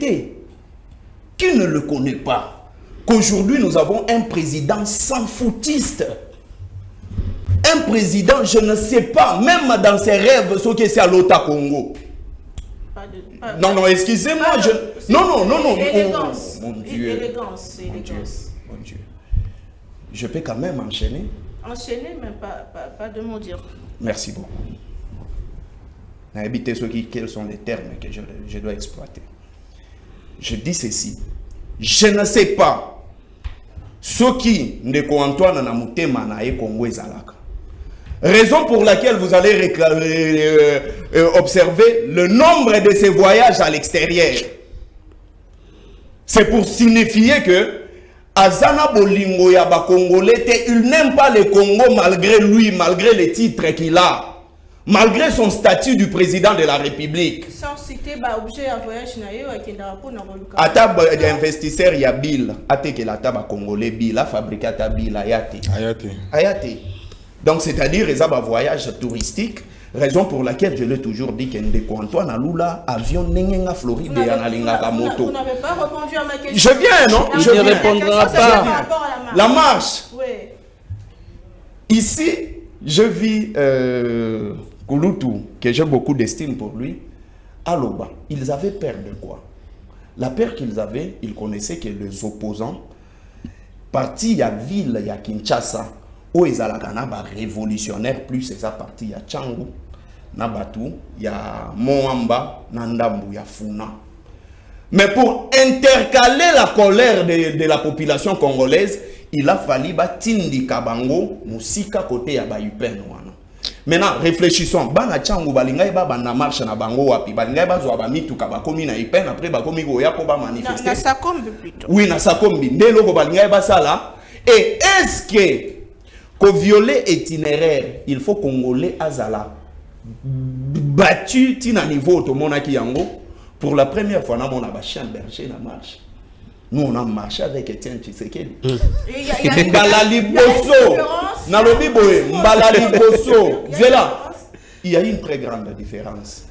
Speaker 5: Qui ne le connaît pas? Qu'aujourd'hui nous avons un président sans foutiste. Un président, je ne sais pas, même dans ses rêves, ce que c'est à l'Ota Congo. Non, excusez-moi. Non.
Speaker 1: Élégance.
Speaker 5: Mon Dieu.
Speaker 1: Élégance.
Speaker 5: Mon Dieu. Je peux quand même enchaîner.
Speaker 1: Enchaîner, mais pas de mots dire.
Speaker 5: Merci beaucoup. Quels sont les termes que je dois exploiter? Je dis ceci. Je ne sais pas ce qui Ndeko Antoine na mutema na Congo ezalaka. Raison pour laquelle vous allez observer le nombre de ses voyages à l'extérieur. C'est pour signifier que Azana Bolingo ya ba Congolais, il n'aime pas le Congo malgré lui, malgré les titres qu'il a, malgré son statut du président de la République.
Speaker 1: Sans citer objet à voyage na yo avec un rapport na Voluka.
Speaker 5: Ata investisseur ya Bill, ate que la taba Congolais Bill a fabriqué ta Bill ayate. Ayate. Donc c'est-à-dire les un voyage touristique, raison pour laquelle je l'ai toujours dit que Ndeko Antoine a Lula avion nengenga Floride et analinga moto.
Speaker 1: Vous n'avez pas répondu à ma question.
Speaker 5: Je viens, non?
Speaker 4: Je ne répondrai pas.
Speaker 5: La marche.
Speaker 1: Oui.
Speaker 5: Ici, je vis Kouloutou, que j'ai beaucoup d'estime pour lui, à Loba. Ils avaient peur de quoi? La peur qu'ils avaient, ils connaissaient que les opposants, partis à ville, il y a Kinshasa, où ils allaient révolutionnaire, plus c'est ça parti, il y a Tchangou, Nabatu, il y a Moamba, Nandambu, il y a Funa. Mais pour intercaler la colère de la population congolaise, il a fallu Tindi Kabango, Musika côté ya Bayupen. Maintenant, réfléchissons. Bana Tchangou, Balinga, Bana marche na Bango, Wapi, Balinga, Bazoaba, Mituka, Bakomi na Ipen, après Bakomi Goya, Koba manifester.
Speaker 1: Na Sakombi plutôt.
Speaker 5: Oui, na Sakombi. Ndelo, Balinga, Basala. Et est-ce que violer itinéraire, il faut Congolais Azala battu à niveau de Monaki Yango. Pour la première fois, on a chien berger na marche. Nous, on a marché avec Étienne Tshisekedi. Mbalali Bosso. Nalobi Boé. Mbalali Bosso. Il y a une très grande différence.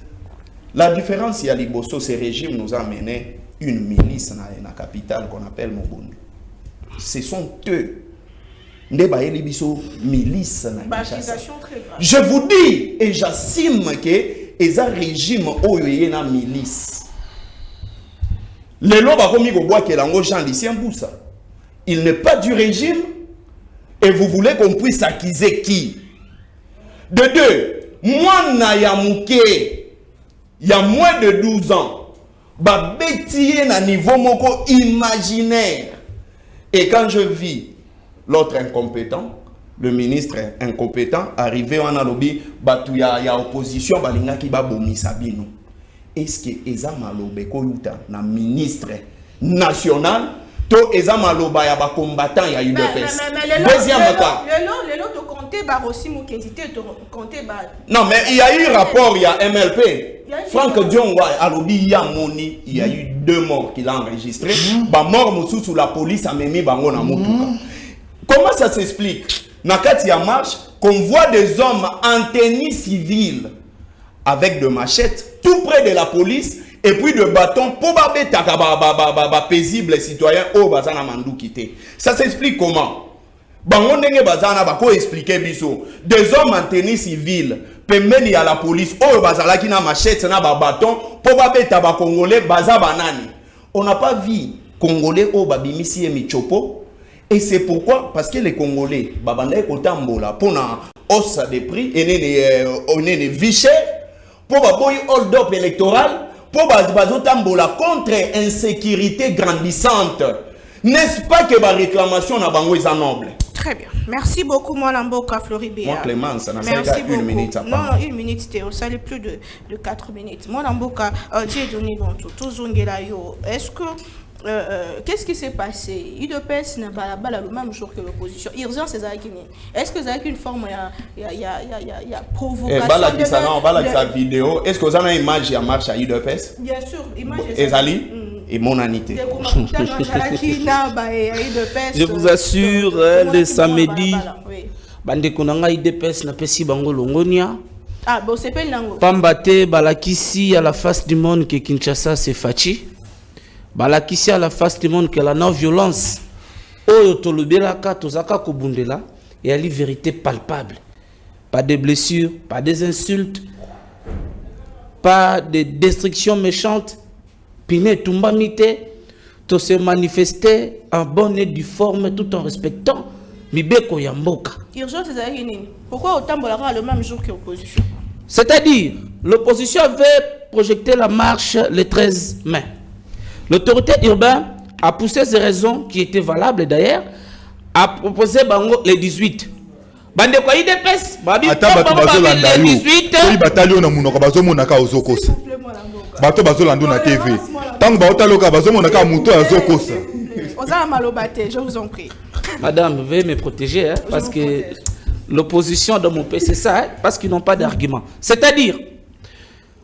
Speaker 5: La différence, il y a Liboso, ce régime nous a mené une milice dans la capitale qu'on appelle Mobundi. Ce sont eux. Milice. Je vous dis et j'assume que les régime oyoye na milice. Le loba komi goboa ke lango Jean Lucien Boussa. Il n'est pas du régime et vous voulez qu'on puisse accuser qui? De deux, moi na ya mouké, il y a moins de 12 ans, ba bétier na niveau moko imaginaire. Et quand je vis l'autre incompétent, le ministre incompétent, arrivé en alobi, il y a opposition, balinga ki ba bomi sabino. Est-ce que Eza Malobe Koyuta, na ministre national, to Eza Maloba ya ba combattant ya UDPS? Deuxième cas.
Speaker 1: Le lot de compter ba aussi mon quantité de compter ba.
Speaker 5: Non mais il y a eu rapport, il y a MLP. Franck Diongwa alobi ya moni, il y a eu 2 morts qu'il a enregistrés. Ba mort musu sous la police a memi bango na mutuka. Comment ça s'explique? Nakati ya marche, qu'on voit des hommes en tenue civile avec de machettes tout près de la police et puis de bâton pour ba paisible citoyen au bazana mandou quitter. Ça s'explique comment? Bango ndenge bazana bako expliquer biso. Des hommes en tenue civile, pembeni à la police, au bazala qui na machette na ba bâton pour ba congolais baza banani. On n'a pas vu congolais au babimisi et michopo. Et c'est pourquoi, parce que les congolais, babanda kotambola pour na hausse des prix et on est des vichés pour baboy hold up électoral. Pour bazotambola contre insécurité grandissante. N'est-ce pas que ma réclamation na bango est noble?
Speaker 1: Très bien. Merci beaucoup, moi, Lamboka Floribert.
Speaker 5: Moi, Clémence, ça n'a
Speaker 1: pas
Speaker 5: une minute.
Speaker 1: Non, une minute, Théo. Ça n'est plus de 4 minutes. Moi, Lamboka, j'ai donné dans tout Zongelayo. Est-ce que. Qu'est-ce qui s'est passé? UDPS n'a pas le même jour que l'opposition. Urgence, c'est ça qui est. Est-ce que ça a une forme, il y a provocation?
Speaker 5: Sa vidéo. Est-ce que vous avez une image qui marche à UDPS?
Speaker 1: Bien sûr, image.
Speaker 5: Ezali et monanité.
Speaker 4: Je vous assure, le samedi, bande konanga UDPS na pesi bango longonia.
Speaker 1: Ah, bon, c'est pas lango.
Speaker 4: Pambate balakisi à la face du monde que Kinshasa c'est fachi. Balakisi à la face du monde que la non-violence oyo tolobelaka tozaka kobundela et à la vérité palpable. Pas de blessures, pas des insultes, pas de destructions méchantes. Piné tumba mite, to se manifester en bonne et due forme tout en respectant Mibeko Yamboka.
Speaker 1: Urgence, c'est ça. Pourquoi autant le même jour que l'opposition?
Speaker 4: C'est-à-dire, l'opposition avait projeté la marche le 13 mai. L'autorité urbaine a poussé ces raisons qui étaient valables d'ailleurs, a proposé Bango le 18. Bande kwa IDPS, babi le 18.
Speaker 3: Oui, bataillon na munoko bazo monaka ozokosa. Bato bazo lando na TV. Tant ba otaloka bazo monaka muto azokosa.
Speaker 1: Oza malobate, je vous en prie.
Speaker 4: Madame, veuillez me protéger hein, parce que l'opposition dans mon pays c'est ça, hein, parce qu'ils n'ont pas d'argument. C'est-à-dire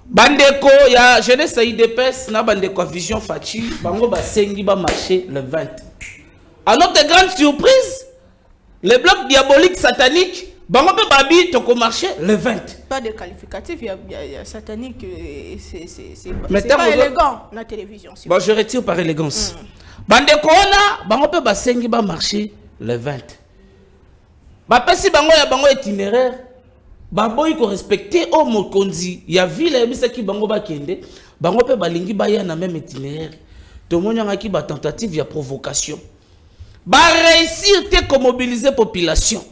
Speaker 4: Bandeko, il y a jeunesse à IDPS, na Bandeko Vision Fachi, Bango Basengi ba marché le 20. À notre grande surprise, le bloc diabolique satanique, Bango pe Babi toko marché le 20.
Speaker 1: Pas de qualificatif, il y a satanique, c'est pas élégant la télévision.
Speaker 4: Bon, je retire par élégance. Bandeko na Bango pe Basengi ba marché le 20. Bapesi Bango ya Bango itinéraire. Baboy ko respecter au mokonzi ya ville ebisa ki bango ba kende bango pe balingi ba ya na même itinéraire to monya ki ba tentative ya provocation ba réussir te ko mobiliser population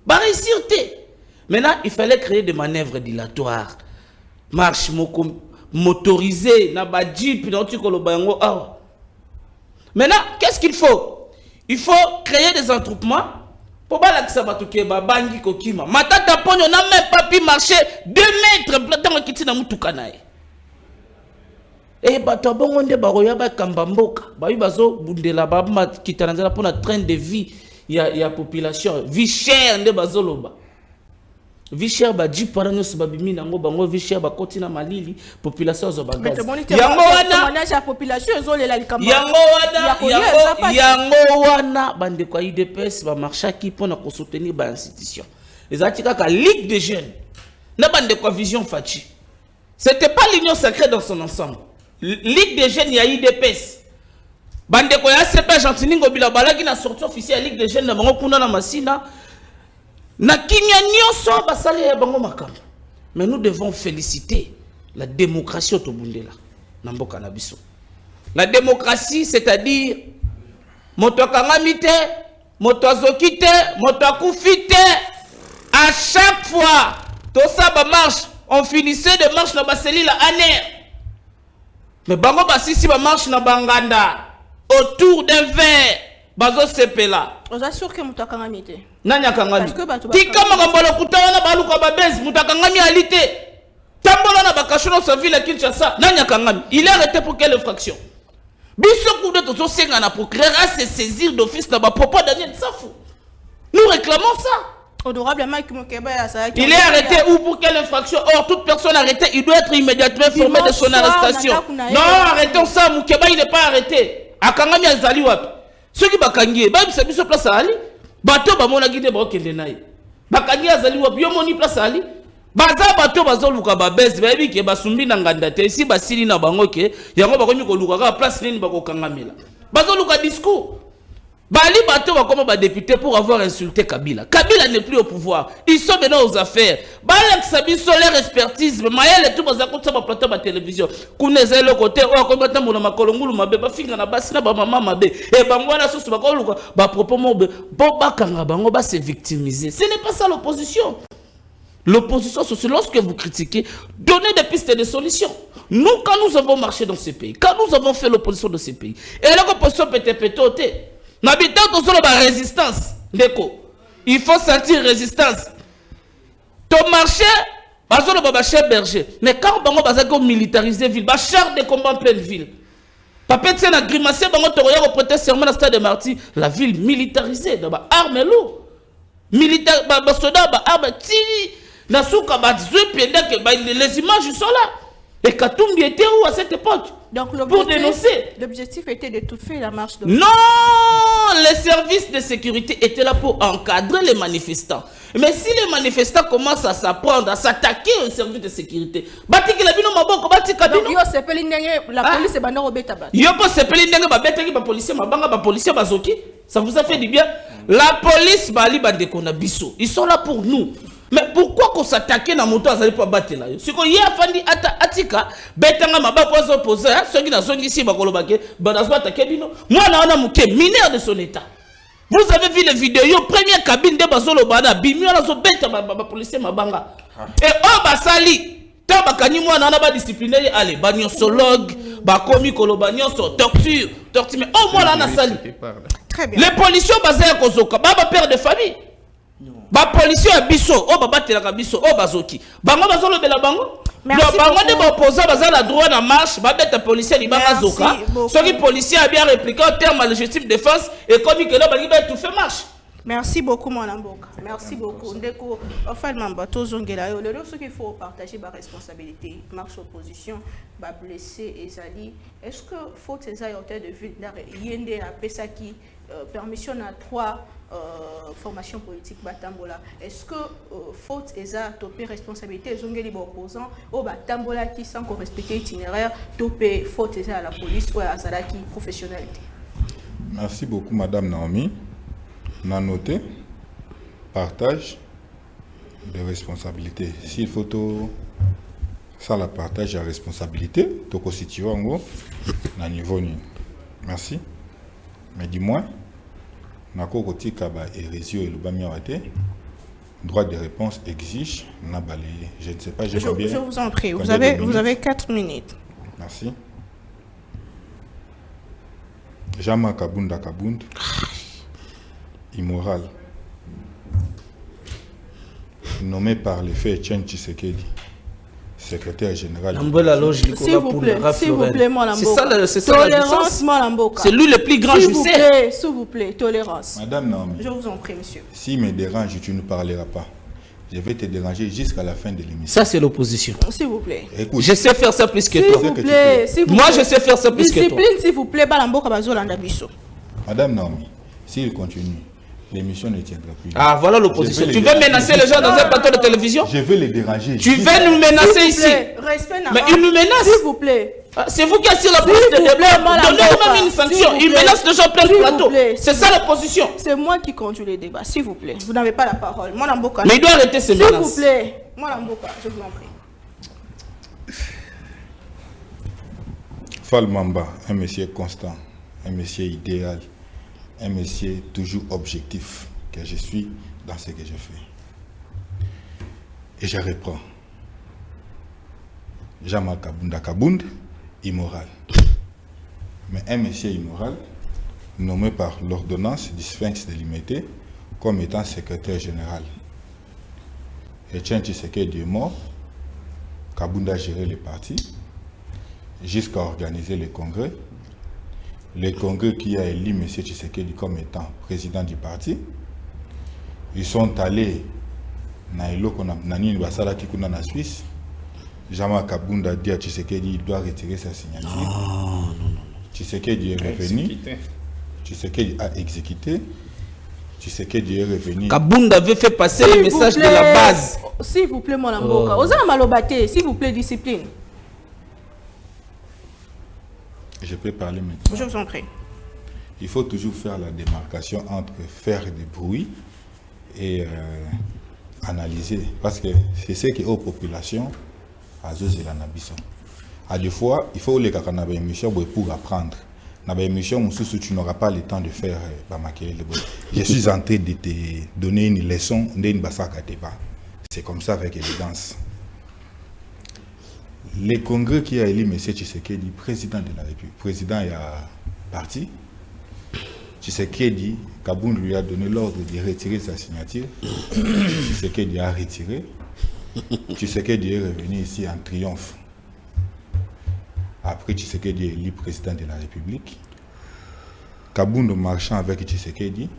Speaker 4: ba réussir te. Maintenant il fallait créer des manœuvres dilatoires, marche motorisée na ba jeep na tu ko lo bango ah. Maintenant qu'est-ce qu'il faut? Il faut créer des attroupements. Pour la que bangi kokima matata ponyo n'a même pas pu marcher 2 mètres dans le kitina mutukanae et bato bongo nde baroya ba kambamboka ba bazo bundela ba kitananzala pour la train de vie ya population vie chère nde bazoloba vie chère ba ji parano so babimi nango bango vie chère ba kotina malili population zo bagaz yango wana
Speaker 1: la population ezolela likamba
Speaker 4: yango wana bande kwa IDPS ba marchaki pour na ko soutenir ba institution les atika ka ligue des jeunes na bande kwa Vision Fachi. C'était pas l'union sacrée dans son ensemble. Ligue des jeunes ya IDPS bande kwa ya CP Gentiningo bila balaki na sortie officielle Ligue des jeunes na bango kuna na masina. Mais nous devons féliciter la démocratie au Tobundela. La démocratie, c'est-à-dire motokangamite, motozokite, motokufite. À chaque fois, tout ça marche. On finissait de marche na baseli la année. Mais bango basisi ba marche na banganda autour d'un verre. Bazo sepela.
Speaker 1: On assure que mutakangamite.
Speaker 4: Nanya kangami. Tika makambolo kutawana baluka babezi mutakangami alite. Tambola na bakashono sa ville Kinshasa. Nanya kangami. Il est arrêté pour quelle infraction? Biso kude to senga na procureur à se saisir d'office na ba propos Daniel Safou. Nous réclamons ça.
Speaker 1: Honorable Mike Mokeba ça.
Speaker 4: Il est arrêté ou pour quelle infraction? Or toute personne arrêtée, il doit être immédiatement informé de son arrestation. Non, arrêtons ça, Mokeba il n'est pas arrêté. Akangami azali wapi? Ceux qui bakangi, ba bisa biso place ali, bato ba mona gide ba okende nayi. Bakangi azali wa biomoni place ali. baza bato bazoluka babese bayebi ke basumbi na nganda te si basili na bango ke yango bakomi koluka kaka place nini bakokangamela bazoluka discours bali bato bakoma ba député pour avoir insulté Kabila. Kabila n'est plus au pouvoir, ils sont maintenant aux affaires. Balak sabi solaire expertise mayele tout bazako tsa ba plateau ba télévision kuneze le côté o ko bata mona makolongulu mabe ba finga na basi na ba mama mabe e bangwana soso bakoluka ba propos mobe bo bakanga bango ba se victimiser. Ce n'est pas ça l'opposition. L'opposition, c'est lorsque vous critiquez, donnez des pistes de solutions. Nous, quand nous avons marché dans ce pays, quand nous avons fait l'opposition dans ce pays, et l'opposition peut être pétotée, n'habitant que sur la résistance, il faut sentir résistance. Ton marché, chef berger, mais quand on va militariser la ville, char de combat en pleine ville, papa tient à grimacer, on va prêter serment dans le stade de Marty, la ville militarisée, armes lourdes, militaire, soldat, armes, Nasuka les images sont là. Et Katumbi était où à cette époque?
Speaker 1: Donc
Speaker 4: pour dénoncer.
Speaker 1: L'objectif était de tout faire la marche de...
Speaker 4: Non, les services de sécurité étaient là pour encadrer les manifestants. Mais si les manifestants commencent à s'apprendre, à s'attaquer aux services de sécurité, la police est bandant au bêta. Ça vous a fait du bien. La police, ils sont là pour nous. Mais pourquoi qu'on s'attaque na moto azali pas battre là? Si ko ya fandi atika betanga mabako opposé ceux qui na zongi ici bakoloba ke banazo attaquer bino. Moi na muke mineur de son état. Vous avez vu les vidéos première cabine de bazolo bana bimio na zo beta ba policier mabanga. Et oh basali ta bakani moi na ba disciplinaire allez ba nyosologue ba komi koloba nyoso torture mais oh moi na sali.
Speaker 1: Très bien.
Speaker 4: Les policiers basé à Kozoka baba père de famille. Ba policier à biso o baba telaka biso o bazoki bango bazolo bela bango
Speaker 1: merci
Speaker 4: bango de ba opposant baza la droit na marche ba beta policier libanga zoka soki policier a bien répliqué en termes de légitime défense et comme que là ba liba tout fait marche.
Speaker 1: Merci beaucoup mon amboka. Merci beaucoup ndeko enfin mamba tozongela yo lelo ce qu'il faut partager ba responsabilité marche opposition ba blessé ezali est-ce que faut ces auteurs de ville yende a pesaki permission à 3 formation politique batambola est-ce que faute eza topé responsabilité zongeli ba opposant o batambola qui sans respecter itinéraire topé faute eza à la police ou à azalaki professionnalité.
Speaker 3: Merci beaucoup madame Naomi. On a noté partage de responsabilité. S'il faut tout ça la partage de responsabilité to constituer en gros na niveau ni. Merci. Mais dis-moi Nako Koti Kaba et Rézio et Lubamiawate, droit de réponse exige n'a balayé. Je ne sais pas, j'ai combien.
Speaker 1: Je vous en prie, vous avez 4 minutes.
Speaker 3: Merci. Jama Kabunda Kabund, immoral, nommé par le fait Etienne Tshisekedi, secrétaire général.
Speaker 1: S'il vous plaît, mon Lamboka.
Speaker 4: C'est ça la
Speaker 1: tolérance, mon Lamboka.
Speaker 4: C'est lui le plus grand, je sais.
Speaker 1: S'il vous plaît, tolérance.
Speaker 3: Madame Naomi.
Speaker 1: Je vous en prie, monsieur.
Speaker 3: S'il me dérange, tu ne parleras pas. Je vais te déranger jusqu'à la fin de l'émission.
Speaker 4: Ça, c'est l'opposition.
Speaker 1: S'il vous plaît.
Speaker 3: Écoute,
Speaker 4: je sais faire ça plus que toi.
Speaker 1: S'il vous plaît.
Speaker 4: Moi, je sais faire ça plus que toi.
Speaker 1: Discipline, s'il vous plaît, Balamboka Bazolanda Bisso.
Speaker 3: Madame Naomi, s'il continue, l'émission ne tiendra plus.
Speaker 4: Ah, voilà l'opposition. Tu veux menacer les gens dans un plateau de télévision?
Speaker 3: Je vais les déranger.
Speaker 4: Tu veux nous menacer ici? Mais il nous menace.
Speaker 1: S'il vous plaît.
Speaker 4: C'est vous qui assurez la police de débat. Donnez-nous même une sanction. Il menace les gens plein de plateau. C'est ça l'opposition.
Speaker 1: C'est moi qui conduis les débats. S'il vous plaît. Vous n'avez pas la parole. Moi, Lamboka.
Speaker 4: Mais il doit arrêter ces menaces.
Speaker 1: S'il vous plaît. Moi, Lamboka, je vous en prie.
Speaker 3: Fall Mamba, un monsieur constant, un monsieur idéal, un monsieur toujours objectif que je suis dans ce que je fais. Et je reprends. Jamal Kabunda Kabund, immoral. Mais un monsieur immoral, nommé par l'ordonnance du Sphinx de Limité comme étant secrétaire général. Etienne Tshisekedi est mort, Kabunda a géré le parti jusqu'à organiser le congrès. Le congrès qui a élu M. Tshisekedi comme étant président du parti. Ils sont allés en Suisse. Jama Kabunda a dit à Tshisekedi qu'il doit retirer sa signature.
Speaker 4: Non.
Speaker 3: Tshisekedi est revenu. Tshisekedi a exécuté. Tshisekedi est revenu.
Speaker 4: Kabound avait fait passer le message de la base.
Speaker 1: S'il vous plaît, mon amboka. Oza malobate, s'il vous plaît, discipline.
Speaker 3: Je peux parler maintenant.
Speaker 1: Je vous en prie.
Speaker 3: Il faut toujours faire la démarcation entre faire du bruit et analyser. Parce que c'est ce qui est aux populations à Zozela-Nabiso. À des fois, il faut les émissions pour apprendre. Dans l'émission, tu n'auras pas le temps de faire je suis en train de te donner une leçon. C'est comme ça avec élégance. Le congrès qui a élu M. Tshisekedi, président de la République, président il a parti. Tshisekedi, Kabound lui a donné l'ordre de retirer sa signature. Tshisekedi a retiré. Tshisekedi est revenu ici en triomphe. Après, Tshisekedi est élu président de la République. Kabound marchant avec Tshisekedi,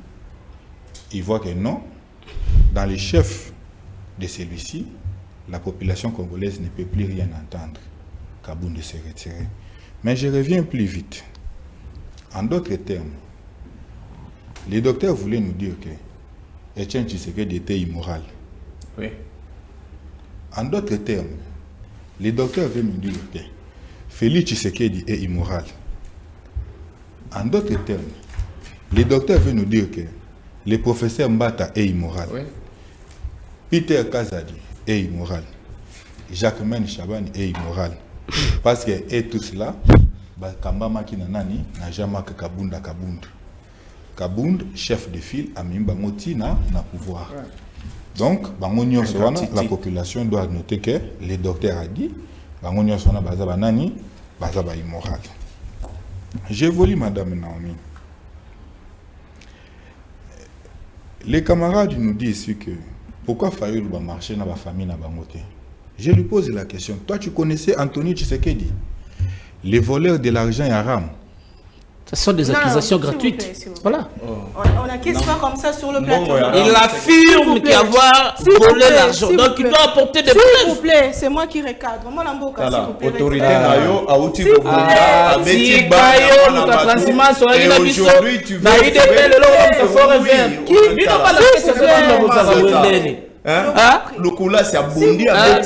Speaker 3: il voit que non, dans les chefs de celui-ci, la population congolaise ne peut plus rien entendre. Kabound s'est retiré. Mais je reviens plus vite. En d'autres termes, les docteurs voulaient nous dire que Etienne Tshisekedi était immoral.
Speaker 5: Oui.
Speaker 3: En d'autres termes, les docteurs veulent nous dire que Félix Tshisekedi est immoral. En d'autres termes, les docteurs veulent nous dire que le professeur Mbata est immoral.
Speaker 5: Oui.
Speaker 3: Peter Kazadi est immoral. Jacquemaine Chabani est immoral. Parce que, et tout cela, Kambama Kinanani n'a jamais que Kabound. Kabound, chef de file, a mis Bangoti na pouvoir. Donc, la population doit noter que les docteurs a dit immoral. J'évolue, Madame Naomi. Les camarades nous disent que pourquoi Fayoul va marcher dans la famille na Bangote. Je lui pose la question. Toi, tu connaissais Anthony Tshisekedi, les voleurs de l'argent haram.
Speaker 4: Ce sont des accusations gratuites.
Speaker 1: S'il vous plaît.
Speaker 4: Voilà.
Speaker 1: On n'accuse pas comme ça sur le plateau.
Speaker 4: Il affirme qu'avoir volé l'argent. Donc il doit apporter des
Speaker 1: preuves. S'il vous
Speaker 4: preuves.
Speaker 1: plaît, c'est moi qui recadre. Moi, l'amboka, s'il vous plaît.
Speaker 5: Autorité nayo a outi
Speaker 1: S'il vous plaît.
Speaker 5: aujourd'hui tu veux le coula c'est abondi avec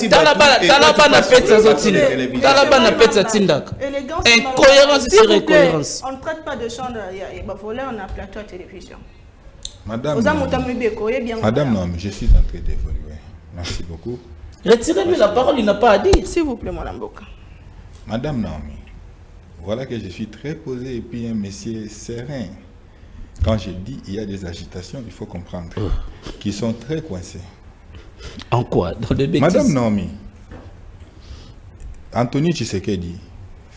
Speaker 4: incohérence sur incohérence.
Speaker 1: On ne traite pas de chambre, il y a volé, on a plateau à télévision.
Speaker 3: Madame Naomi, je suis en train d'évoluer. Merci beaucoup.
Speaker 4: Retirez-lui la parole, il n'a pas à dire.
Speaker 1: S'il vous plaît, mon amboka.
Speaker 3: Madame Naomi, voilà que je suis très posé et puis un monsieur serein. Quand je dis il y a des agitations, il faut comprendre qu'ils sont très coincés.
Speaker 4: En quoi? Dans des bêtises?
Speaker 3: Madame Naomi, Anthony Tshisekedi,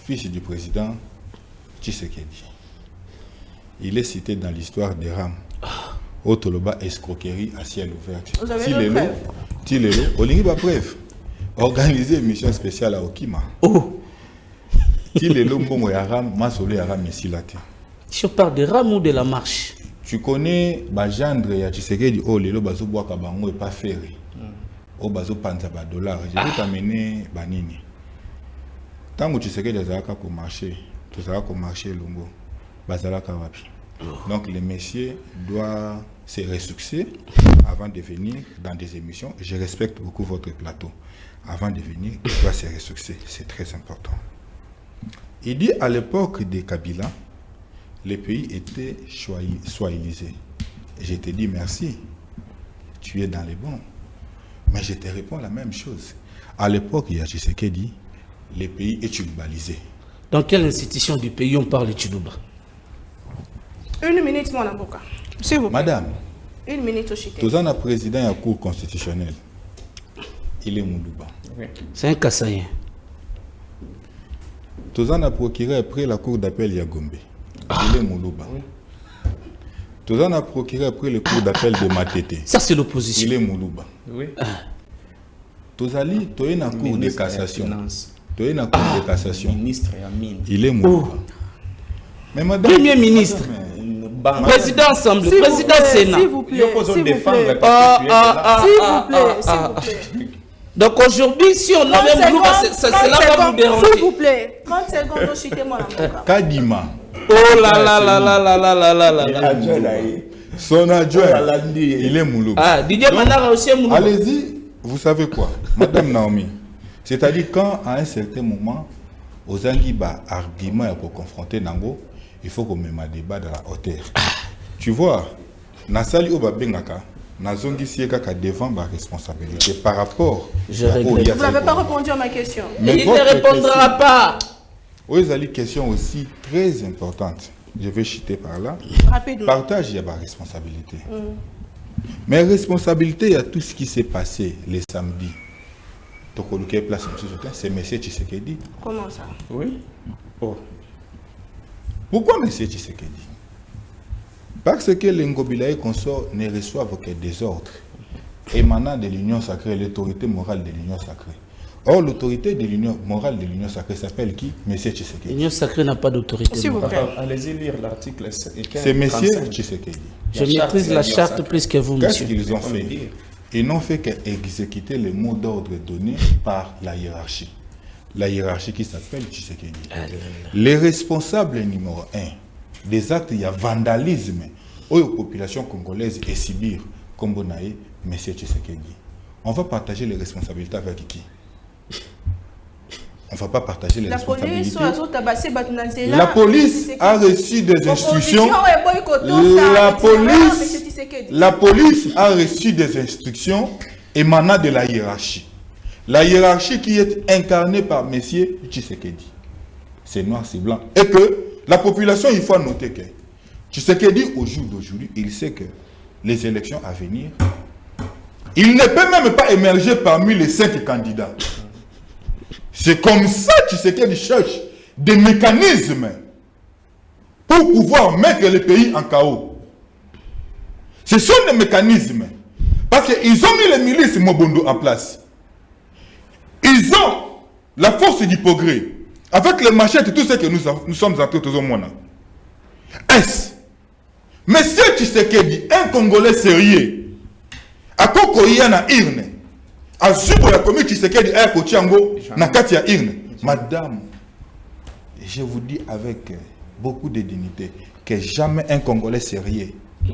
Speaker 3: fils du président Tshisekedi, il est cité dans l'histoire des rames. Otoloba escroquerie à ciel ouvert.
Speaker 1: Vous avez une preuve?
Speaker 3: Tilelo, Olingi ba preuve. Organiser une mission spéciale à Okima.
Speaker 4: Oh!
Speaker 3: Tilelo mbongo ya ram, masolo ya ram ici là.
Speaker 4: Si on parle de ram ou de la marche?
Speaker 3: Tu connais Bajandre ya Tshisekedi, oh lelo bazo boaka bango et pas ferré. Oh bazo panza ba dollar. Je vais t'amener banini. Tant que Tshisekedi azalaka ko marché, tout ça ko marché longo. Bazalaka wapi. Donc les messieurs doivent se ressourcer avant de venir dans des émissions. Je respecte beaucoup votre plateau. Avant de venir, il doit se ressourcer. C'est très important. Il dit à l'époque de Kabila, les pays étaient swahililisés. Je te dis merci. Tu es dans les bons. Mais je te réponds la même chose. À l'époque, il y a Tshisekedi, les pays étaient globalisés.
Speaker 4: Dans quelle institution du pays on parle de Tchoulouba?
Speaker 1: Une minute, mon amboka. S'il vous plaît.
Speaker 3: Madame,
Speaker 1: une minute au chité.
Speaker 3: Tous un président de la Cour constitutionnelle. Il est Moulouba.
Speaker 4: C'est un Kassaïen.
Speaker 3: Tous un procureur après la Cour d'appel Yagombe. Il est Moulouba. Tous un procureur après le Cour d'appel de Matete.
Speaker 4: Ça, c'est l'opposition.
Speaker 3: Il est Moulouba.
Speaker 5: Oui.
Speaker 3: Tous ali, tu es dans la Cour de cassation. Tu es dans la Cour de cassation.
Speaker 5: Ministre Yamine.
Speaker 3: Il est Moulouba. Mais madame,
Speaker 4: Premier ministre. Président Assemblée, président Sénat.
Speaker 1: S'il vous plaît, s'il vous plaît. S'il vous plaît.
Speaker 4: Donc aujourd'hui, si on avait Moulouba, cela va vous déranger.
Speaker 1: S'il vous plaît, 30 secondes, chitez-moi la
Speaker 3: Kadima.
Speaker 4: Oh là là là là là là là là là.
Speaker 3: Son adjoint,
Speaker 5: Oh là là,
Speaker 3: il est Mouloub.
Speaker 4: Ah, Didier Manara aussi est Mouloub.
Speaker 3: Allez-y, vous savez quoi, Madame Naomi. C'est-à-dire quand à un certain moment, aux Anguiba, argument pour confronter Nango, il faut qu'on mette un débat dans la hauteur. Tu vois, Nasali Obabengaka, Nazongi Siekaka devant ma responsabilité par rapport
Speaker 4: Je
Speaker 3: à
Speaker 4: regrette.
Speaker 3: Oya
Speaker 1: Vous n'avez
Speaker 3: Saigo.
Speaker 1: pas répondu à ma question.
Speaker 3: Mais
Speaker 4: Il ne
Speaker 3: votre
Speaker 4: répondra
Speaker 3: question-
Speaker 4: pas.
Speaker 3: Oui, il y a une question aussi très importante. Je vais chuter par là.
Speaker 1: Rapidement.
Speaker 3: Partage, il y a ma responsabilité. Mais responsabilité, il y a tout ce qui s'est passé les samedis. C'est M. Tshisekedi.
Speaker 1: Comment ça?
Speaker 5: Oui. Oh.
Speaker 3: Pourquoi M. Tshisekedi? Parce que les Ngobilaï consorts ne reçoivent que des ordres émanant de l'union sacrée, l'autorité morale de l'union sacrée. Or, l'autorité de l'union morale de l'union sacrée s'appelle qui? M. Tshisekedi.
Speaker 4: L'Union sacrée n'a pas d'autorité.
Speaker 1: S'il vous plaît.
Speaker 5: Allez-y lire l'article.
Speaker 3: C'est M. Tshisekedi.
Speaker 4: Je maîtrise la charte plus que vous,
Speaker 3: Qu'est-ce
Speaker 4: monsieur.
Speaker 3: qu'ils ont fait? Ils n'ont fait qu'exécuter les mots d'ordre donnés par la hiérarchie. La hiérarchie qui s'appelle Tshisekedi. Les responsables numéro 1 des actes, il y a vandalisme aux populations congolaises et Sibir, comme Bonaï, M. Tshisekedi. On va partager les responsabilités avec qui? On ne va pas partager les
Speaker 1: La police,
Speaker 3: responsabilités.
Speaker 1: la
Speaker 3: police a reçu des instructions. La police a reçu des instructions émanant de la hiérarchie. La hiérarchie qui est incarnée par M. Tshisekedi. C'est noir, c'est blanc. Et que la population, il faut noter que Tshisekedi, au jour d'aujourd'hui, il sait que les élections à venir, il ne peut même pas émerger parmi les 5 candidats. C'est comme ça que Tshisekedi cherche des mécanismes pour pouvoir mettre le pays en chaos. Ce sont des mécanismes. Parce qu'ils ont mis les milices Mobondo en place. Ils ont la force du progrès. Avec les machettes et tout ce que nous sommes entrés tous au monde. Est-ce Monsieur Tshisekedi, un Congolais sérieux, à Kokoya na Irne, à Zubo la commune Tshisekedi à Kochango, na Katia Irne. Madame, je vous dis avec beaucoup de dignité que jamais un Congolais sérieux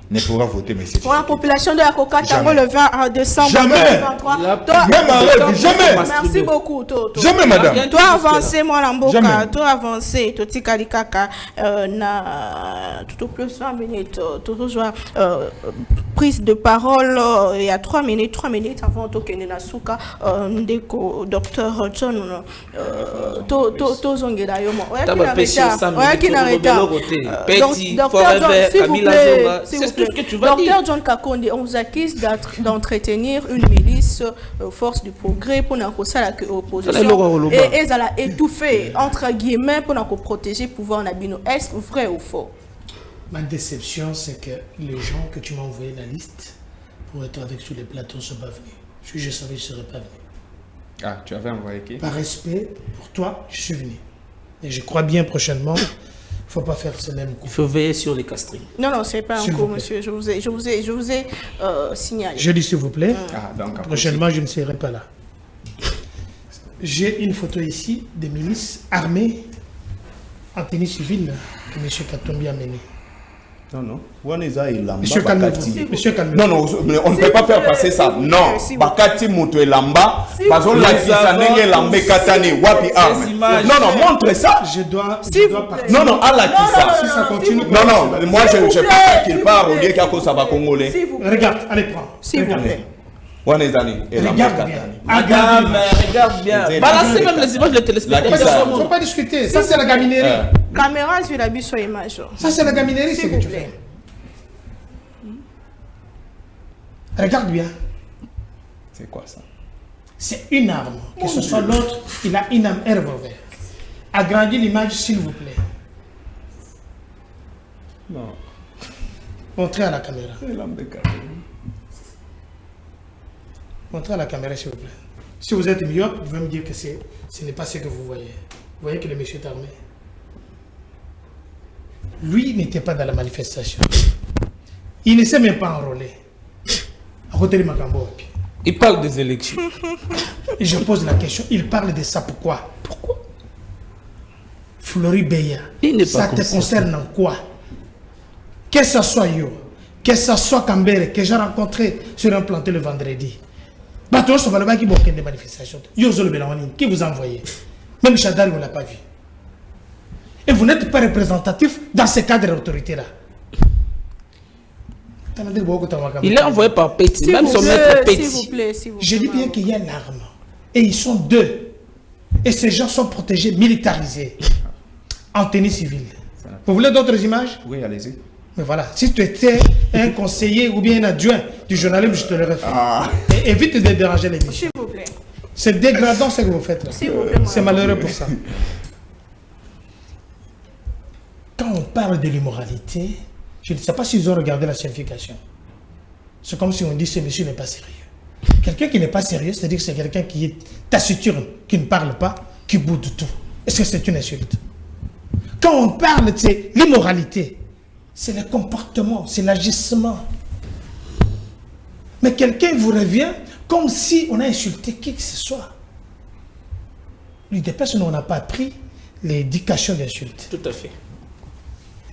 Speaker 3: ne pourra voter M. Tshisekedi.
Speaker 1: Pour la population de la Coca-Tango
Speaker 3: Jamais.
Speaker 1: le 20 décembre
Speaker 3: Jamais.
Speaker 1: 2023.
Speaker 3: Même en rêve, jamais.
Speaker 1: Merci beaucoup.
Speaker 3: Jamais, madame.
Speaker 1: Toi avancé, moi Lamboka.
Speaker 3: Jamais.
Speaker 1: Toi avancé, Toti Kalikaka. Tout au plus 20 minutes. Toujours prise de parole. Il y a 3 minutes avant Tokene Nasuka. Ndeko, docteur John. Tozongeda Yomo. Oya qui n'arrête pas.
Speaker 4: Petit,
Speaker 1: Docteur John,
Speaker 4: Forever,
Speaker 1: s'il vous
Speaker 4: Camilla
Speaker 1: plaît.
Speaker 4: Zonga.
Speaker 1: S'il
Speaker 4: C'est
Speaker 1: vous plaît.
Speaker 4: tout ce que tu vas dire.
Speaker 1: Docteur John Kakonde, on vous accuse d'entretenir une milice force du progrès pour nous opposition et elle a étouffé entre guillemets pour nous protéger pouvoir Nabino. Est-ce vrai ou faux?
Speaker 2: Ma déception, c'est que les gens que tu m'as envoyé la liste pour être avec sur les plateaux ne sont pas venus. Si je savais, je ne serais pas venu.
Speaker 5: Ah, tu avais envoyé qui?
Speaker 2: Par respect pour toi, je suis venu. Et je crois bien prochainement, il ne faut pas faire ce même coup.
Speaker 4: Il faut veiller sur les castrés.
Speaker 1: Non, c'est pas un
Speaker 2: S'il
Speaker 1: coup,
Speaker 2: vous plaît.
Speaker 1: monsieur. Je vous ai signalé.
Speaker 2: Je dis s'il vous plaît,
Speaker 5: Ah, donc
Speaker 2: prochainement, je ne serai pas là. J'ai une photo ici des milices armées en tenue civile que M. Katombi a mené.
Speaker 5: Non. Waneza Ilamba.
Speaker 2: Monsieur, calmez-vous. Monsieur, calmez-vous.
Speaker 5: Non, mais on ne peut pas faire passer ça. Non. Bakati Mutu Elamba. Bazon la Kisanenge Lambe Katani. Wapi Arme. Non, montre ça.
Speaker 2: Je dois partir.
Speaker 5: Non, Allah qui ça.
Speaker 2: Si ça continue.
Speaker 5: Non, moi je pense qu'il part au lieu qu'il y a cause à Congolais.
Speaker 1: S'il vous plaît.
Speaker 2: Regarde, allez, prends.
Speaker 1: S'il vous plaît.
Speaker 5: Wanezani.
Speaker 2: Regarde bien.
Speaker 4: Madame, regarde bien. Balancez même les images de téléspectateurs.
Speaker 2: Il ne faut pas discuter. Ça, c'est la gaminerie.
Speaker 1: Caméra sur la bus sur image.
Speaker 2: Ça, c'est la gaminerie,
Speaker 1: S'il
Speaker 2: ce que
Speaker 1: vous
Speaker 2: tu
Speaker 1: plaît.
Speaker 2: fais. Regarde bien.
Speaker 5: C'est quoi ça?
Speaker 2: C'est une arme. Que ce soit l'autre, il a une arme revolver. Agrandis l'image, s'il vous plaît.
Speaker 5: Non.
Speaker 2: Montrez à la caméra.
Speaker 5: Lambe Katani.
Speaker 2: Montrez à la caméra, s'il vous plaît. Si vous êtes myope, vous pouvez me dire que ce n'est pas ce que vous voyez. Vous voyez que le monsieur est armé. Lui n'était pas dans la manifestation. Il ne s'est même pas enrôlé. À côté de Makambo.
Speaker 4: Il parle des élections.
Speaker 2: Et je pose la question, il parle de ça pourquoi? Pourquoi? Flori Beya,
Speaker 4: Il n'est pas
Speaker 2: ça te
Speaker 4: comme ça.
Speaker 2: concerne en quoi? Que ce soit yo, que ce soit Cambere, que j'ai rencontré sur un planté le vendredi. Bateau, ce n'est pas qui des manifestations. Qui vous a envoyé? Même Chadar, on ne l'a pas vu. Et vous n'êtes pas représentatif dans ce cadre d'autorité-là.
Speaker 4: Il est envoyé par Petit, même son maître Petit.
Speaker 1: S'il vous plaît, s'il vous plaît.
Speaker 2: Je dis bien qu'il y a l'arme. Et ils sont deux. Et ces gens sont protégés, militarisés, en tenue civile. Vous voulez d'autres images?
Speaker 5: Oui, allez-y.
Speaker 2: Mais voilà, si tu étais un conseiller ou bien un adjoint du journalisme, je te l'aurais fait. Et évite de déranger l'émission.
Speaker 1: S'il vous plaît.
Speaker 2: C'est dégradant ce que vous faites là.
Speaker 1: S'il vous plaît,
Speaker 2: C'est malheureux pour ça. Quand on parle de l'immoralité, je ne sais pas s'ils ont regardé la signification. C'est comme si on dit ce monsieur n'est pas sérieux. Quelqu'un qui n'est pas sérieux, c'est-à-dire que c'est quelqu'un qui est taciturne, qui ne parle pas, qui boude tout. Est-ce que c'est une insulte? Quand on parle de l'immoralité, c'est le comportement, c'est l'agissement. Mais quelqu'un vous revient comme si on a insulté qui que ce soit. L'UDPS, nous, on n'a pas pris l'éducation d'insulte.
Speaker 4: Tout à fait.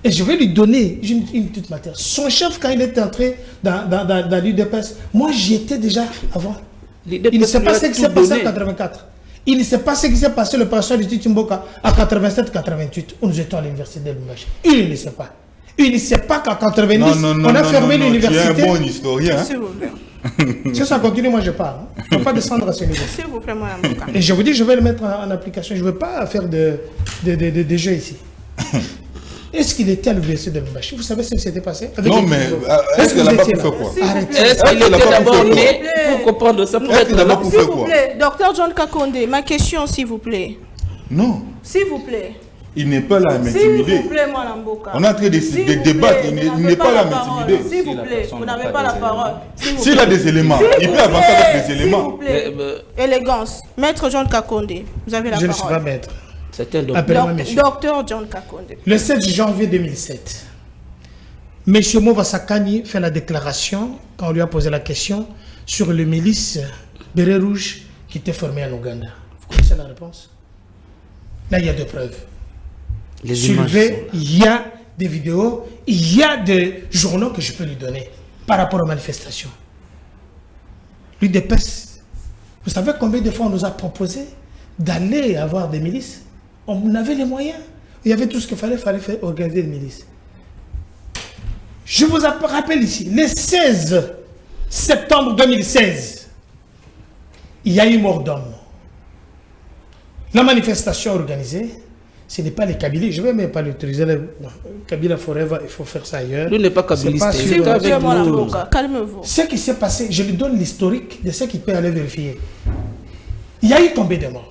Speaker 2: Et je vais lui donner une petite matière. Son chef, quand il est entré dans l'UDPS, moi j'y étais déjà avant. Il ne sait pas ce qui s'est passé en 84. Il ne sait pas ce qui s'est passé le passage du Titimboka en 87-88, où nous étions à l'université de Lumbashi. Il ne sait pas. Il ne sait pas qu'en 90, on a fermé l'université.
Speaker 3: Tu es un bon historien.
Speaker 1: S'il vous plaît.
Speaker 2: Si ça continue, moi je parle. Je ne peux pas descendre à ce niveau.
Speaker 1: S'il vous plaît, Madame Boka.
Speaker 2: Et je vous dis, je vais le mettre en application. Je ne veux pas faire de jeux ici. Est-ce qu'il était à l'université de Lumbashi? Vous savez ce qui s'était passé?
Speaker 3: Non, mais est-ce qu'il n'a pas pu faire quoi?
Speaker 4: Est-ce qu'il était d'abord né pour comprendre ça? Pour être là.
Speaker 1: S'il vous plaît, docteur John Kakonde, ma question, s'il vous plaît.
Speaker 3: Non.
Speaker 1: S'il vous plaît.
Speaker 3: Il n'est pas là à
Speaker 1: S'il
Speaker 3: m'intimider.
Speaker 1: vous plaît, Madame Boka.
Speaker 3: On est en train de débattre, il n'est pas là à m'intimider.
Speaker 1: S'il vous plaît, vous n'avez pas la parole.
Speaker 3: S'il a des éléments, il peut avancer avec des éléments.
Speaker 1: S'il vous plaît. Élégance. Maître John Kakonde, vous avez la
Speaker 2: Je ne suis pas
Speaker 1: parole.
Speaker 2: maître.
Speaker 4: C'est un
Speaker 2: Appelez-moi monsieur.
Speaker 1: Docteur John Kakonde.
Speaker 2: Le 7 janvier 2007, M. Movasakani fait la déclaration, quand on lui a posé la question, sur le milice Béret Rouge qui était formé en Ouganda. Vous connaissez la réponse? Là, il y a des preuves.
Speaker 4: Les images
Speaker 2: Sylvain, il y a des vidéos, il y a des journaux que je peux lui donner par rapport aux manifestations. L'UDPS, vous savez combien de fois on nous a proposé d'aller avoir des milices? On avait les moyens. Il y avait tout ce qu'il fallait faire organiser des milices. Je vous rappelle ici, le 16 septembre 2016, il y a eu mort d'homme. La manifestation organisée, ce n'est pas les Kabylies. Je ne vais même pas l'utiliser. Kabila Forever, il faut faire ça ailleurs.
Speaker 4: Lui n'est pas kabbyliste.
Speaker 2: C'est
Speaker 1: S'il vous
Speaker 2: pas
Speaker 1: plaît, Madame Boka, calmez-vous.
Speaker 2: Ce qui s'est passé, je lui donne l'historique de ce qu'il peut aller vérifier. Il y a eu combien de morts?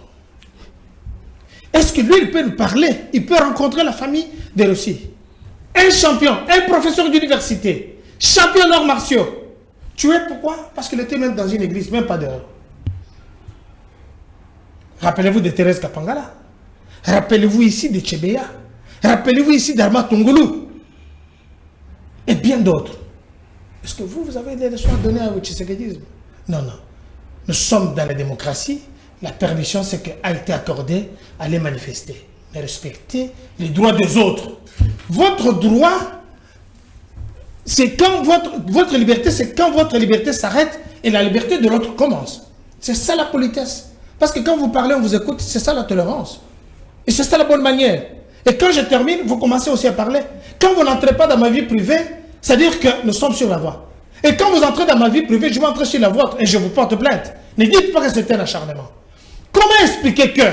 Speaker 2: Est-ce que lui, il peut nous parler? Il peut rencontrer la famille de Russie. Un champion, un professeur d'université, champion d'arts martiaux. Tué pourquoi? Parce qu'il était même dans une église, même pas dehors. Rappelez-vous de Thérèse Kapangala. Rappelez-vous ici de Tchebeya. Rappelez-vous ici d'Arma Tungulu. Et bien d'autres. Est-ce que vous avez des leçons à donner à votre tshisekidisme? Non, non. Nous sommes dans la démocratie. La permission, c'est qu'elle a été accordée à les manifester. Mais respectez les droits des autres. Votre droit, c'est quand votre liberté, c'est quand votre liberté s'arrête et la liberté de l'autre commence. C'est ça la politesse. Parce que quand vous parlez, on vous écoute, c'est ça la tolérance. Et c'est ça la bonne manière. Et quand je termine, vous commencez aussi à parler. Quand vous n'entrez pas dans ma vie privée, c'est-à-dire que nous sommes sur la voie. Et quand vous entrez dans ma vie privée, je vais entrer sur la vôtre et je vous porte plainte. Ne dites pas que c'était un acharnement. Comment expliquer que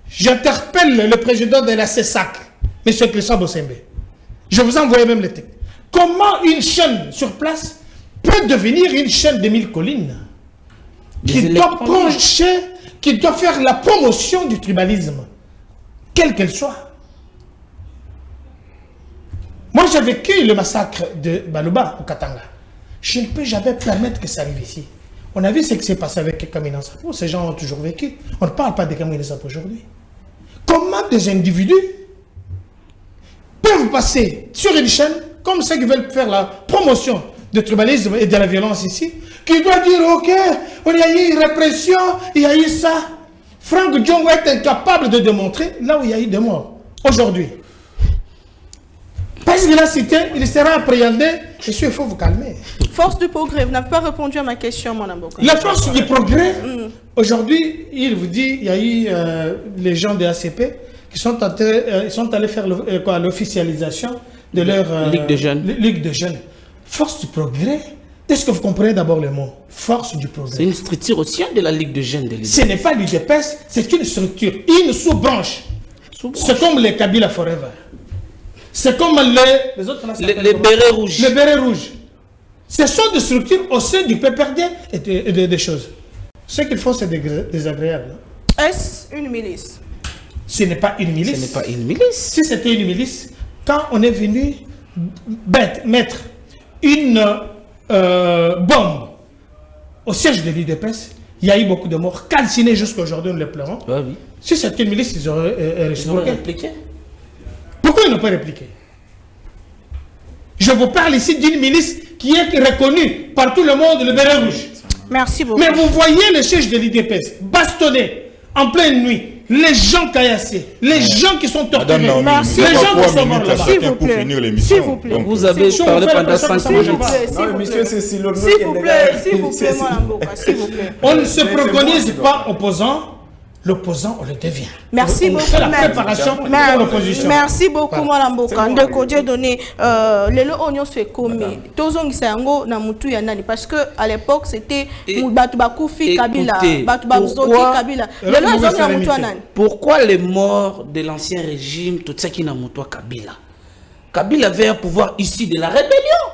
Speaker 2: j'interpelle le président de la CESAC, M. Christian Bossembe? Je vous ai envoyé même le texte. Comment une chaîne sur place peut devenir une chaîne de 1000 collines qui doit pencher, qui doit faire la promotion du tribalisme, quelle qu'elle soit? Moi, j'ai vécu le massacre de Baluba au Katanga. Je ne peux jamais permettre que ça arrive ici. On a vu ce qui s'est passé avec Kamina Sapo. Ces gens ont toujours vécu. On ne parle pas de Kamina Sapo aujourd'hui. Comment des individus peuvent passer sur une chaîne, comme ceux qui veulent faire la promotion du tribalisme et de la violence ici, qui doit dire, ok, il y a eu une répression, il y a eu ça. Franck Diongo est incapable de démontrer là où il y a eu des morts aujourd'hui. Parce que qu'il a cité, il sera appréhendé. Il faut vous calmer.
Speaker 1: Force du progrès, vous n'avez pas répondu à ma question, mon Amboka.
Speaker 2: La force du progrès, aujourd'hui, il vous dit, il y a eu les gens de ACP qui sont allés faire l'officialisation de leur
Speaker 4: Ligue de jeunes.
Speaker 2: Ligue de jeunes. Force du progrès. Est-ce que vous comprenez d'abord le mot force du progrès?
Speaker 4: C'est une structure aussi de la Ligue de jeunes de l'UDPS.
Speaker 2: Ce n'est pas l'UDPS, c'est une structure, une sous-branche. C'est comme les Kabila Forever. C'est comme les autres.
Speaker 4: Les bérets rouges.
Speaker 2: Les bérets rouges. Ce sont des structures au sein du PPRD et des choses. Ce qu'ils font, c'est désagréable.
Speaker 1: Est-ce une milice?
Speaker 2: Ce n'est pas une milice.
Speaker 4: Ce n'est pas une milice.
Speaker 2: Si c'était une milice, quand on est venu mettre une bombe au siège de l'UDPS, il y a eu beaucoup de morts, calcinés jusqu'à aujourd'hui, nous les pleurons.
Speaker 4: Ouais, oui.
Speaker 2: Si c'était une milice, ils auraient
Speaker 4: répliqué.
Speaker 2: Pourquoi ils n'ont pas répliqué? Je vous parle ici d'une milice qui est reconnue par tout le monde, le béret rouge.
Speaker 1: Merci beaucoup.
Speaker 2: Mais vous voyez le siège de l'UDPS bastonné en pleine nuit. Les gens caillassés, les gens qui sont torturés,
Speaker 1: Merci.
Speaker 2: les gens qui sont morts là-bas.
Speaker 1: S'il vous plaît. S'il vous plaît.
Speaker 4: Vous avez parlé pendant 5 minutes.
Speaker 1: S'il vous plaît, mon Amboka, s'il vous plaît.
Speaker 2: On ne se préconise pas opposant. L'opposant, on le devient.
Speaker 1: Merci
Speaker 2: On
Speaker 1: beaucoup.
Speaker 2: fait la préparation pour l'opposition.
Speaker 1: Merci beaucoup, mon Amboka. Ndeko Dieu donné, lelo onyo se komi. Tozong sango na mutu ya nani parce que à l'époque c'était batu bakufi Kabila, batu bazoki Kabila. Lelo zongi na mutu ya nani.
Speaker 4: Pourquoi les morts de l'ancien régime tout ça qui na mutu ya Kabila? Kabila avait un pouvoir issu de la rébellion.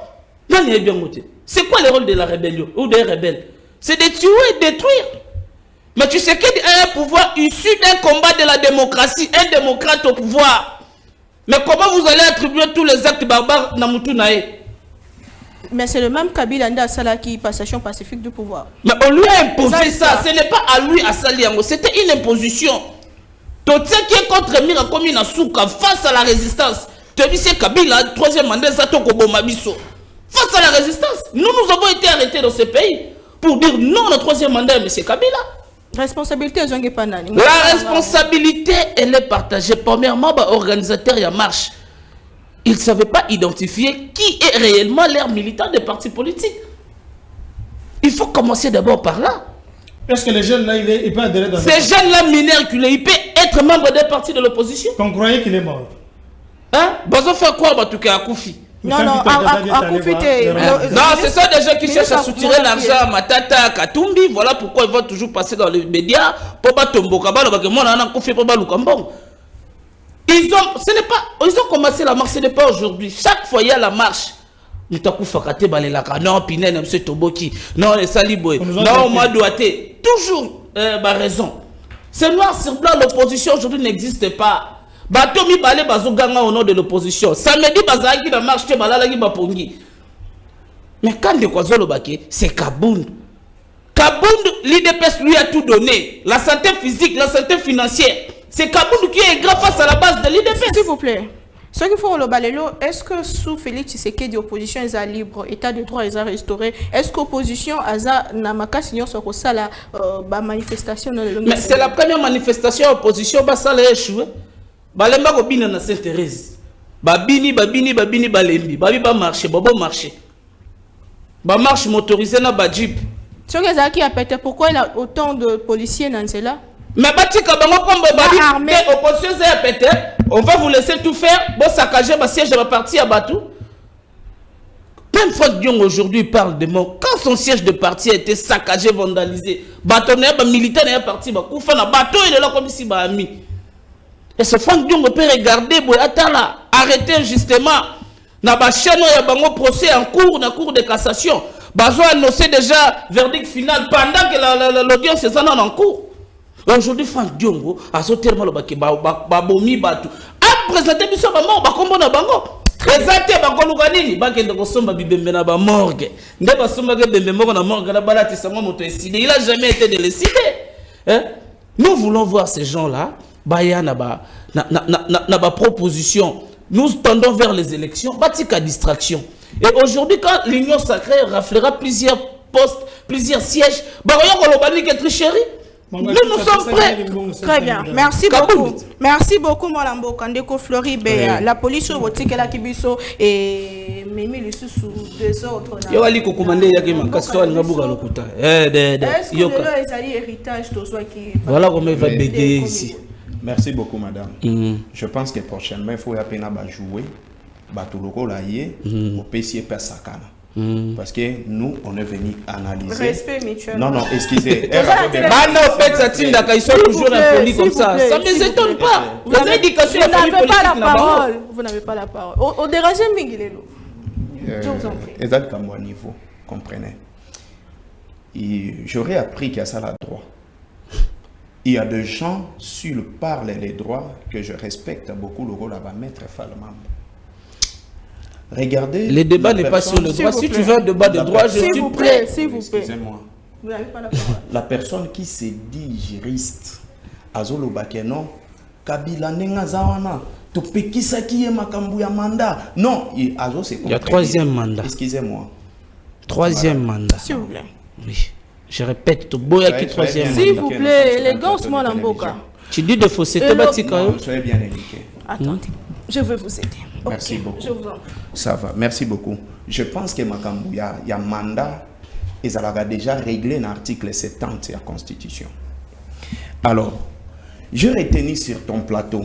Speaker 4: Nani est bien monté. C'est quoi le rôle de la rébellion ou des rebelles? C'est de tuer et détruire. Mais tu sais qu'il y a un pouvoir issu d'un combat de la démocratie, un démocrate au pouvoir. Mais comment vous allez attribuer tous les actes barbares dans Moutunae?
Speaker 1: Mais c'est le même Kabila Nda Sala qui passation pacifique du pouvoir.
Speaker 4: Mais on lui a imposé ça. Ce n'est pas à lui à Saliango. C'était une imposition. Tout ce qui est contre Mira comme une souka face à la résistance. Tu as vu c'est Kabila, troisième mandat, ça toko Bomabiso. Face à la résistance, nous avons été arrêtés dans ce pays pour dire non au troisième mandat, M. Kabila.
Speaker 1: Responsabilité zongi panani.
Speaker 4: La responsabilité, elle est partagée. Premièrement, organisateur y a marche. Ils ne savaient pas identifier qui est réellement leur militant des partis politiques. Il faut commencer d'abord par là.
Speaker 2: Est-ce que les jeunes là, il peut adhérer dans
Speaker 4: ces jeunes-là mineurs, il peut être membre des partis de l'opposition.
Speaker 2: Qu'on croyait qu'il est mort.
Speaker 4: Hein? Ils faire quoi, Batouké Akoufi?
Speaker 1: Non, Akoufi,
Speaker 4: non, ce sont des gens qui cherchent à soutirer l'argent à Matata, Katumbi. Voilà pourquoi ils vont toujours passer dans les médias pour Batomboka. Ils ont commencé la marche, ce n'est pas aujourd'hui. Chaque fois, il y a la marche. Non, Pinel, M. Toboki, non, les Saliboy, non, Madouate. Toujours raison. C'est noir sur blanc, l'opposition aujourd'hui n'existe pas. Batomi Balé Bazoganga au nom de l'opposition. Samedi Bazaki la marche, Balalagi Bapongi. Mais quand de quoi c'est Kabound. Kabound, l'IDPS lui a tout donné. La santé physique, la santé financière. C'est Kabound qui est grave face à la base de l'IDPS.
Speaker 1: S'il vous plaît. Ce qu'il faut le balélo, est-ce que sous Félix Tshisekedi opposition est libre, état de droit est restauré? Est-ce qu'opposition a namaka signon sur la manifestation?
Speaker 4: Mais c'est la première manifestation opposition ça a échoué. Balemba ko bina na Sainte-Thérèse. Babini balembi, babi ba marché, babo marché. Ba marche motorisée na ba jeep.
Speaker 1: Ce que qui a pété, pourquoi il y a autant de policiers dans cela?
Speaker 4: Mais batika bango comme babi opposition a pété, on va vous laisser tout faire, bon saccager ba siège de la parti à Batou. Même Franck Dion aujourd'hui parle de mort. Quand son siège de parti a été saccagé, vandalisé, bâtonné, militaire est parti, koufa na bateau il est là comme si ba ami. Et ce Franck Dion peut regarder, arrêter injustement. Na ba chaîne ya bango procès en cours, na cour de cassation. Bazo annoncé déjà verdict final pendant que l'audience est en cours. Aujourd'hui Franck Dion a sauté le baki babomi batu. A présenté biso ba mort ba kombo na bango. Présenté ba kolukanini ba kende ko somba bibembe na ba morgue. Nde ba somba ke bembe moko na morgue na balati sango moto décidé. Il a jamais été décidé. Hein? Nous voulons voir ces gens-là. Baya na ba proposition. Nous tendons vers les élections. Batika distraction. Et aujourd'hui, quand l'Union sacrée raflera plusieurs postes, plusieurs sièges, Baroya Kolobani qui est tricherie.
Speaker 1: Nous sommes prêts. Très bien. Merci beaucoup. Merci beaucoup, Malambo. Kandeko Floride, la police au botique la Kibiso et Mimi le sous deux autres.
Speaker 4: Yo ali ko commander ya ke makaso ali ngabuka lokuta.
Speaker 1: Est-ce que le est héritage to soit qui
Speaker 4: voilà comment il va bégayer ici.
Speaker 5: Merci beaucoup, madame. Je pense que prochainement, il faut à peine jouer. Batuloko la yé, au PC Persakana. Parce que nous, on est venu analyser.
Speaker 1: Respect mutuel.
Speaker 5: Non, non, excusez.
Speaker 4: Toujours impoli comme ça. Ça ne les étonne pas. Vous avez dit que
Speaker 1: vous n'avez pas la parole. Vous n'avez pas la parole. Au dérangé, Mingilelo. Je vous en prie.
Speaker 5: Exactement à niveau, comprenez. J'aurais appris qu'il y a ça là droit. Il y a des gens sur le parler les droits que je respecte beaucoup le rôle à maître Falmam. Regardez.
Speaker 4: Le débat n'est pas sur le droit. Si tu veux un débat de droit, je suis prêt.
Speaker 1: S'il vous plaît.
Speaker 5: Excusez-moi.
Speaker 1: Vous n'avez pas la parole.
Speaker 5: La personne qui se dit juriste, Azolo Bakeno, Kabila Nenga Zawana, Topekisa qui est Makambu ya mandat. Non, il y
Speaker 4: a troisième mandat.
Speaker 5: Excusez-moi.
Speaker 4: Troisième mandat.
Speaker 1: S'il vous plaît.
Speaker 4: Oui. Je répète, Boya qui troisième mandat.
Speaker 1: S'il vous plaît, élégance, moi, Lamboka.
Speaker 4: Tu dis de fausseté, Batika.
Speaker 5: Soyez bien indiqué.
Speaker 1: Attendez, je vais vous aider.
Speaker 5: Merci beaucoup.
Speaker 1: Je vous en prie.
Speaker 5: Ça va, merci beaucoup. Je pense que Makambu, il y a un mandat, et ça l'a déjà réglé dans l'article 70 de la Constitution. Alors, je retenu sur ton plateau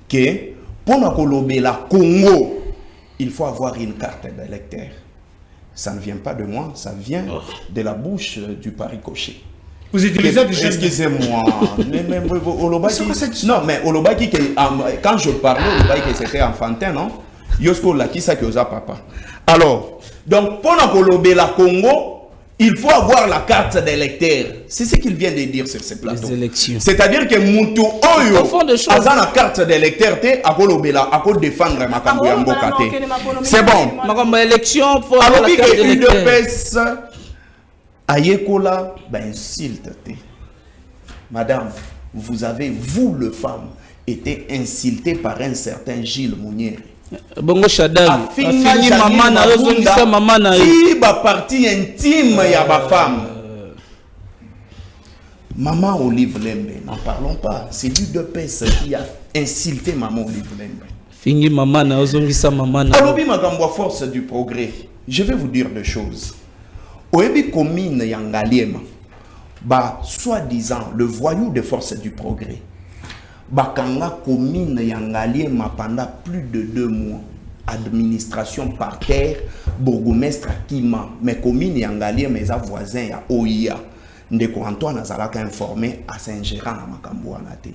Speaker 5: que pour nous la Congo, il faut avoir une carte d'électeur. Ça ne vient pas de moi, ça vient de la bouche du Paris Cochet.
Speaker 2: Vous utilisez du chef.
Speaker 5: Excusez-moi. Non, mais Olobaki, quand je parlais, Olobaki, c'était enfantin, non? Yosko la qui ça que osa papa. Alors, donc, pour la Congo, il faut avoir la carte d'électeur. C'est ce qu'il vient de dire sur ces plateaux.
Speaker 4: Les élections.
Speaker 5: C'est-à-dire que Moutou Oyo, a la carte d'électeur, à défendre Makambu Yambokate. C'est bon.
Speaker 4: Makambu élection pour
Speaker 5: alors,
Speaker 4: la carte
Speaker 5: d'électeur. Ayekola, ben insulte. Madame, vous avez, vous le femme, été insulté par un certain Gilles Mounier.
Speaker 4: Bongo Shadam, fini maman na rezongisa maman na
Speaker 5: si ba partie intime ya ba femme. Maman Olive Lembe, n'en parlons pas. C'est lui de Pes qui a insulté maman Olive Lembe.
Speaker 4: Fini maman na rezongisa maman na.
Speaker 5: Alobi makambo force du progrès. Je vais vous dire deux choses. Oebi commune Yangaliema, bah soi-disant le voyou de force du progrès. Bakanga commune Yangaliema pendant plus de 2 mois. Administration par terre, bourgmestre Kima, mais commune Yangaliema mes voisins ya OIA. Ndeko Antoine Azalaka informé à Saint-Gérard à Makambo Anate.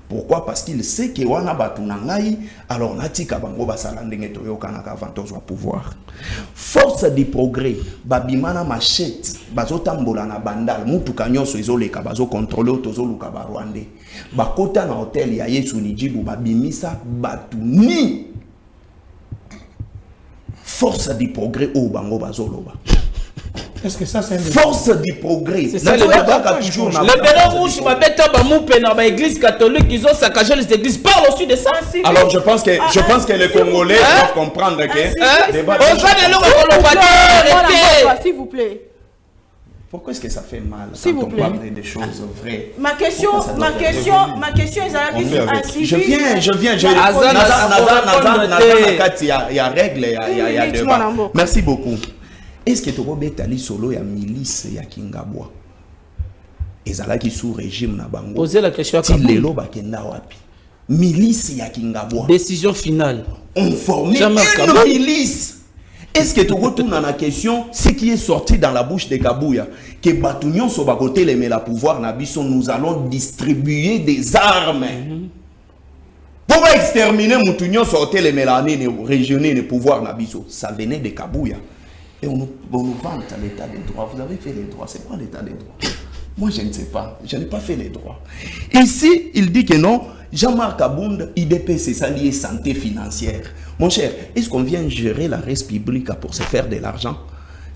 Speaker 5: Pourquoi? Parce qu'il sait que wana batunangai, alors natika bango basala ndenge toyoka na avantage au pouvoir. Force du progrès, babimana machette, bazotambola na bandal, mutuka nyonso ezoleka bazo contrôler tozoluka ba Rwandais. Bakota na hôtel ya Yesu Nijibu babimisa batuni. Force du progrès au bango bazoloba.
Speaker 2: Est-ce que ça c'est
Speaker 5: force du progrès?
Speaker 4: C'est ça le débat toujours. Les bérets rouges, ma bête à Bamoupé dans l'église catholique, ils ont saccagé les églises. Parle aussi de ça.
Speaker 5: Alors je pense que les Congolais doivent comprendre que
Speaker 1: s'il vous plaît.
Speaker 5: Pourquoi est-ce que ça fait mal
Speaker 1: quand on parle
Speaker 5: des choses vraies?
Speaker 1: Ma question est
Speaker 5: je viens. Il y a règle, il y a débat. Merci beaucoup. Est-ce que tu as dit solo ya milice ya Kingabwa? Ezalaki sous régime na bango.
Speaker 4: Posez la question à
Speaker 5: Lelo bakenda wapi? Milice ya Kingabwa.
Speaker 4: Décision finale.
Speaker 5: On formait une milice. Est-ce que tu retournes à la question, ce qui est sorti dans la bouche de Kabouya, que Batunion so bakote le mais la pouvoir nabiso, nous allons distribuer des armes. Pour exterminer Moutunion sortir les mélanés régionner le pouvoir nabiso, ça venait de Kabouya. Et on nous vante à l'état des droits. Vous avez fait les droits. C'est quoi l'état des droits? Moi, je ne sais pas. Je n'ai pas fait les droits. Ici, il dit que non. Jean-Marc Abound, IDP, c'est ça lié santé financière. Mon cher, est-ce qu'on vient gérer la res publique pour se faire de l'argent?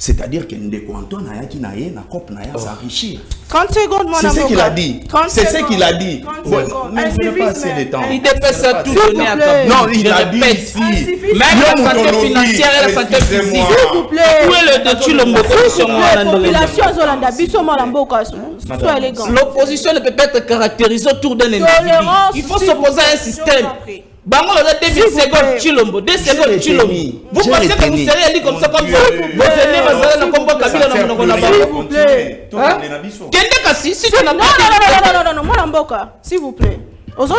Speaker 5: C'est-à-dire que Ndeko Antoine Ayaki Naye, na COP Naya s'enrichir.
Speaker 1: 30 secondes, mon
Speaker 5: C'est ce qu'il a dit.
Speaker 1: 30
Speaker 5: C'est ce
Speaker 1: secondes.
Speaker 5: qu'il a dit.
Speaker 1: 30
Speaker 5: Bon,
Speaker 1: secondes.
Speaker 5: mais vous n'avez pas assez de temps.
Speaker 4: Il dépasse à tout
Speaker 5: S'il
Speaker 4: donner à
Speaker 1: plaît.
Speaker 4: Kabila.
Speaker 5: Non, il
Speaker 4: Je
Speaker 5: a dit
Speaker 4: répète.
Speaker 5: ici.
Speaker 1: Insuffisant.
Speaker 4: Même la
Speaker 5: Yo,
Speaker 4: santé
Speaker 5: Moutonobi,
Speaker 4: financière et la santé physique.
Speaker 5: excusez-moi.
Speaker 1: S'il vous plaît.
Speaker 4: Où est le de Chilombo Position
Speaker 1: La population Zolanda Biso Molamboka, sois élégant.
Speaker 4: L'opposition ne peut pas être caractérisée autour d'un individu.
Speaker 1: Tolérance,
Speaker 4: Il faut
Speaker 1: s'il
Speaker 4: s'opposer
Speaker 1: vous
Speaker 4: à un
Speaker 1: plaît.
Speaker 4: système.
Speaker 1: Je vous en prie.
Speaker 4: Bango le 2
Speaker 1: S'il vous
Speaker 4: secondes
Speaker 1: plaît.
Speaker 4: Chilombo, 2
Speaker 5: Je
Speaker 4: secondes
Speaker 5: l'ai
Speaker 4: Chilombo.
Speaker 5: tenu.
Speaker 4: Vous
Speaker 5: Je
Speaker 4: pensez
Speaker 5: l'ai
Speaker 4: que vous
Speaker 5: tenu.
Speaker 4: serez élu comme ça, comme
Speaker 5: Mon
Speaker 4: ça.
Speaker 5: Dieu.
Speaker 4: Vous venez
Speaker 1: S'il
Speaker 4: dans
Speaker 1: vous
Speaker 4: le combat
Speaker 1: plaît.
Speaker 4: Kabila dans mon
Speaker 1: S'il vous plaît.
Speaker 4: Kende kasi, si tu n'as
Speaker 1: Non,
Speaker 4: pas
Speaker 1: non, Molamboka, s'il vous plaît. Ozo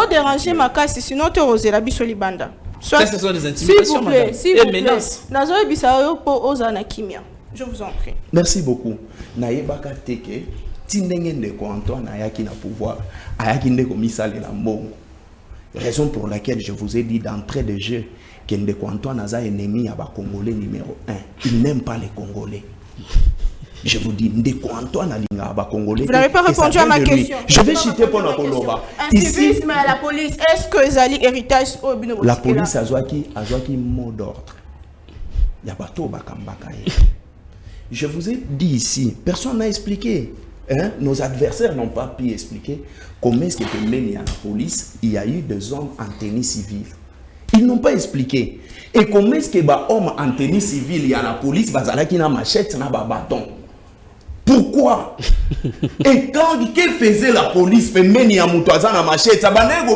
Speaker 1: déranger ma casse, sinon tu oses la biso libanda.
Speaker 4: Ça, ce sont des
Speaker 1: S'il
Speaker 4: intimidations,
Speaker 1: vous plaît,
Speaker 4: madame.
Speaker 1: s'il
Speaker 4: Et
Speaker 1: vous plaît.
Speaker 4: menaces.
Speaker 1: Nazoe Bisayo pour Ozana Kimia. Je vous en prie.
Speaker 5: Merci beaucoup. Nayebaka teke tindenge Ndeko Antoine Ayaki na pouvoir. Ayaki Ndeko misale la mbongo. Raison pour laquelle je vous ai dit d'entrée de jeu que Ndeko Antoine Aza ennemi à Congolais numéro 1. Il n'aime pas les Congolais. Je vous dis, Ndeko Antoine Alinga à Congolais.
Speaker 1: Vous n'avez pas répondu à ma question.
Speaker 5: Je vais citer pour la Koloba. Ici,
Speaker 1: Incivisme à la police. Est-ce que Zali héritage au Bino
Speaker 5: la police a qui mot d'ordre. Il y a pas tout bakambaka. Je vous ai dit ici, personne n'a expliqué. Hein? Nos adversaires n'ont pas pu expliquer comment est-ce que mené à la police, il y a eu des hommes en tenue civile. Ils n'ont pas expliqué. Et comment est-ce que bah homme en tenue civile, il y a la police, bazala qui n'a machette, n'a pas bâton. Pourquoi? Et quand que faisait la police, fait mené à Moutouazan à machette, ça va même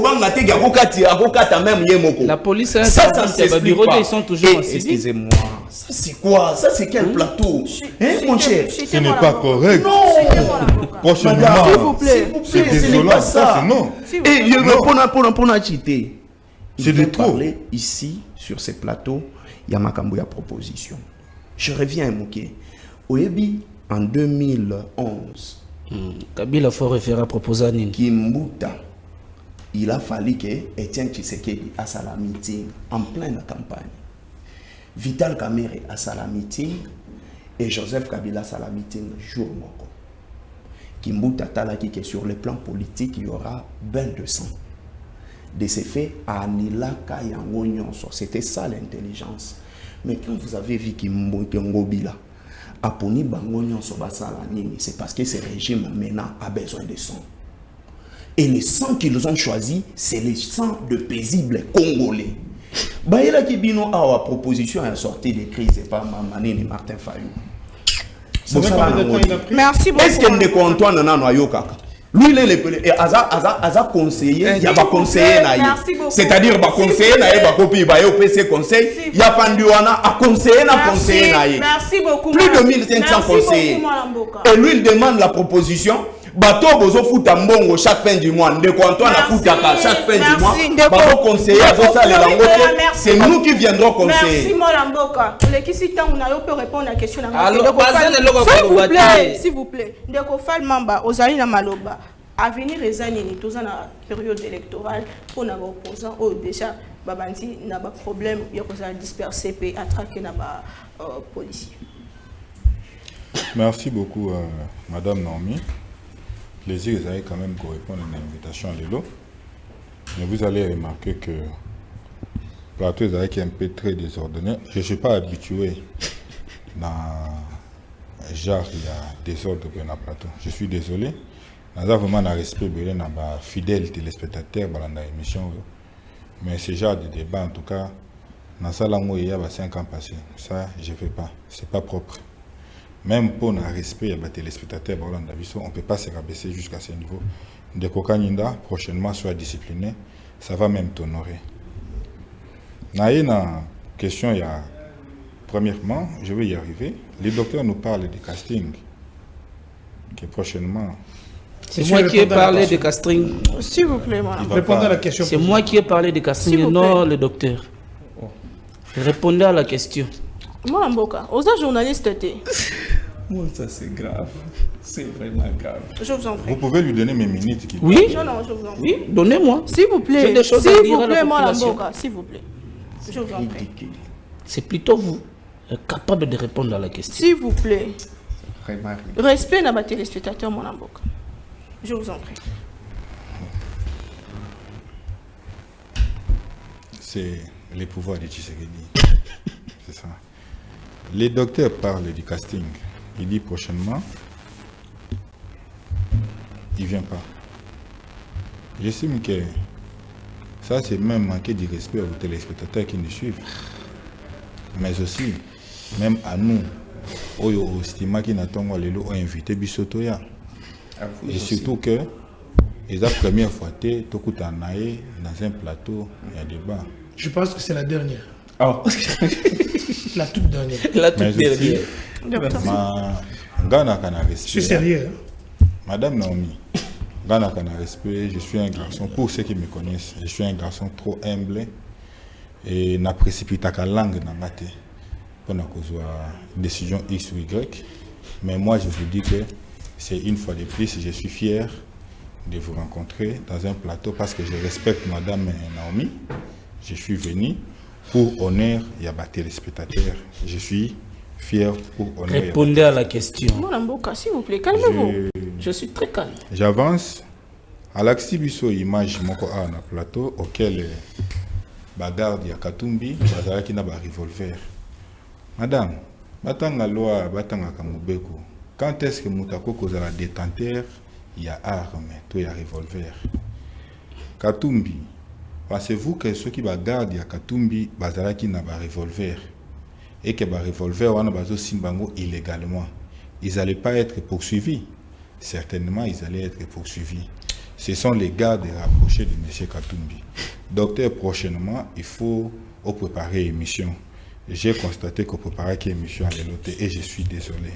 Speaker 5: yemoko.
Speaker 4: La police,
Speaker 5: Ça s'explique pas.
Speaker 4: ils sont toujours
Speaker 5: Et,
Speaker 4: en civil.
Speaker 5: excusez-moi, ça c'est quoi? Ça c'est quel plateau? Hein, mon cher?
Speaker 3: Ce n'est pas correct.
Speaker 5: Non!
Speaker 3: Prochainement,
Speaker 5: Madame,
Speaker 1: s'il vous plaît.
Speaker 3: c'est
Speaker 5: ce n'est
Speaker 3: désolant.
Speaker 5: pas
Speaker 3: Ça,
Speaker 5: ça.
Speaker 3: c'est non.
Speaker 5: Et je pour la citer.
Speaker 3: C'est
Speaker 5: Je
Speaker 3: de
Speaker 5: vais
Speaker 3: trop.
Speaker 5: parler ici, sur ces plateaux, il y a Makambuya proposition. Je reviens à Mouké. Oyebi, en 2011,
Speaker 4: Kabila faut référer à proposer à Nini.
Speaker 5: Kimbuta, il a fallu que Etienne Tshisekedi a sa meeting en pleine campagne. Vital Kamerhe a sa meeting et Joseph Kabila a sa meeting jour moko. Kimbuta talaki que sur le plan politique, il y aura bain de sang. De ces faits, à Nilaka Yango Nyonso, c'était ça l'intelligence. Mais quand vous avez vu Kimbuta Ngobila, Aponi Bango Nyonso Basala Nini, c'est parce que ce régime maintenant a besoin de sang. Et le sang qu'ils ont choisi, c'est le sang de paisibles Congolais. Baïla Kibino a la proposition à sortir de crise, et pas Mamane et Martin Fayou.
Speaker 1: Merci beaucoup.
Speaker 5: Est-ce que Ndeko Antoine Nano Ayokaka? Lui, il est Aza conseiller, il y a pas conseiller naïe. C'est-à-dire, ba conseiller naïe, ba copie, ba PC conseil, il y a Fanduana à conseiller na conseiller naïe.
Speaker 1: Merci beaucoup.
Speaker 5: Plus de 1500 conseillers. Et lui, il demande la proposition. Bateau bozo futa mbongo chaque fin du mois. Ndeko Antoine a futaka chaque fin du mois. Bateau conseiller, c'est nous qui viendrons conseiller.
Speaker 1: Merci Molamboka. On peut répondre à la question. S'il vous plaît. Ndeko Fall Mamba, Ozali na Maloba. Avenir Ezanini, tous en période électorale, pour nos opposants, déjà, Babanti n'a pas de problème, il y a dispersé et attraqué les policiers.
Speaker 3: Merci beaucoup, Madame Naomi. Plaisir, vous avez quand même pour répondre à l'invitation à l'élo. Mais vous allez remarquer que le plateau est un peu très désordonné. Je ne suis pas habitué dans genre il y a désordre dans le plateau. Je suis désolé. Nous avons vraiment un respect pour les fidèles téléspectateurs dans l'émission. Mais ce genre de débat, en tout cas, dans ça, il y a 5 ans passés. Ça, je ne fais pas. Ce n'est pas propre. Même pour un respect à téléspectateurs, on ne peut pas se rabaisser jusqu'à ce niveau. De Kokaninda, prochainement, soit discipliné, ça va même t'honorer. Il y a une question, premièrement, je vais y arriver. Le docteur nous parle de casting, qui prochainement...
Speaker 4: C'est moi qui ai parlé de casting.
Speaker 1: S'il vous plaît, madame.
Speaker 2: Répondez à la question.
Speaker 4: C'est moi qui ai parlé de casting et non le docteur. Répondez à la question.
Speaker 1: Moi, Mboka, aux journalistes,
Speaker 5: Moi, ça c'est grave. C'est vraiment grave.
Speaker 1: je vous en prie.
Speaker 3: Vous pouvez lui donner mes minutes.
Speaker 4: Oui,
Speaker 1: Non, je vous en prie.
Speaker 4: oui, donnez-moi.
Speaker 1: S'il vous plaît,
Speaker 4: J'ai des choses à
Speaker 1: s'il
Speaker 4: dire
Speaker 1: vous
Speaker 4: à la
Speaker 1: plaît, moi,
Speaker 4: population.
Speaker 1: Mboka, s'il vous plaît. Je vous en prie.
Speaker 5: Ridicule.
Speaker 4: C'est plutôt vous capable de répondre à la question.
Speaker 1: S'il vous plaît.
Speaker 5: Vraiment ridicule.
Speaker 1: Respect à ma téléspectateur, mon Mboka. Je vous en prie.
Speaker 3: C'est les pouvoirs de Tshisekedi. C'est ça. Les docteurs parlent du casting. Il dit prochainement, il ne vient pas. J'estime que ça, c'est même manquer du respect aux téléspectateurs qui nous suivent. Mais aussi, même à nous, au estima qui n'attendent pas les invité Bissotoya. Et surtout que, c'est la première fois que tu dans un plateau, il y a débat.
Speaker 2: Je pense que c'est la dernière.
Speaker 5: Oh.
Speaker 2: La toute dernière.
Speaker 5: La toute
Speaker 3: Mais
Speaker 2: dernière. Je suis sérieux.
Speaker 3: Madame Naomi, Ghana Kana respect, je suis un garçon, pour ceux qui me connaissent, je suis un garçon trop humble et n'a précipité qu'à langue dans ma tête pour une décision X ou Y. Mais moi, je vous dis que c'est une fois de plus, je suis fier de vous rencontrer dans un plateau parce que je respecte Madame Naomi. Je suis venu pour honneur et à les spectateurs. Je suis fier pour honneur.
Speaker 5: Répondez à la question.
Speaker 1: S'il vous plaît, calmez-vous.
Speaker 5: Je suis très calme.
Speaker 3: J'avance. À l'axibiso image moko a na plateau auquel bagarde ya Katumbi bazalaki na ba revolver. Madame, batanga loi batanga kamubeko. Quand est-ce que mutako kozala détenteur ya arme to ya revolver? Katumbi, pensez-vous que ceux qui bagarde ya Katumbi bazalaki na ba revolver et que ba revolver wana bazo simbango illégalement, ils n'allaient pas être poursuivis? Certainement, ils allaient être poursuivis. Ce sont les gardes rapprochés de M. Katumbi. Docteur, prochainement, il faut préparer l'émission. J'ai constaté qu'on préparait l'émission à l'éloté et je suis désolé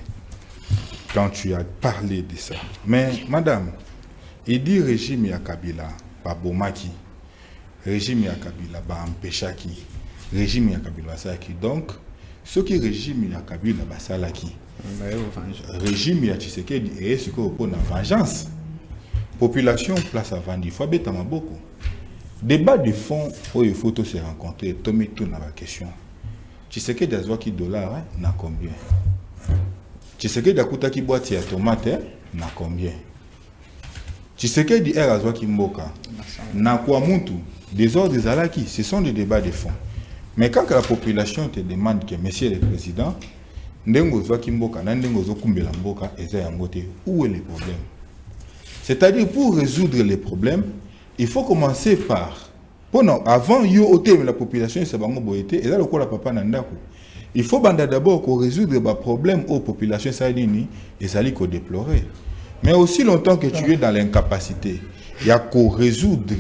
Speaker 3: quand tu as parlé de ça. Mais, madame, il dit régime ya Kabila, pas Bomaki. Régime ya Kabila, pas Ampeshaki. Régime ya Kabila, Saki. Donc, ce qui régime ya Kabila, pas Salaki. Régime ya Tshisekedi et ce qu'on pour la vengeance. Population place à vendre, il faut bêter beaucoup. Débat de fond où il faut se rencontrer, Tommy tout dans la question. Tshisekedi a zwa ki dollar na combien? Tshisekedi a kuta ki boîte ya tomate na combien? Tshisekedi a zwa ki mboka na kwa muntu des ordres des alaki, ce sont des débats de fond. Mais quand la population te demande que monsieur le président ndengo zwa ki mboka na ndengo zo kumbela mboka eza yango te, où est le problème? C'est-à-dire pour résoudre les problèmes, il faut commencer par avant yo ote la population c'est bango boyete et là le quoi la papa nandako. Il faut d'abord qu'on résoudre les problèmes aux populations salini et ça qu'on déplorer. Mais aussi longtemps que tu es dans l'incapacité, il y a qu'au résoudre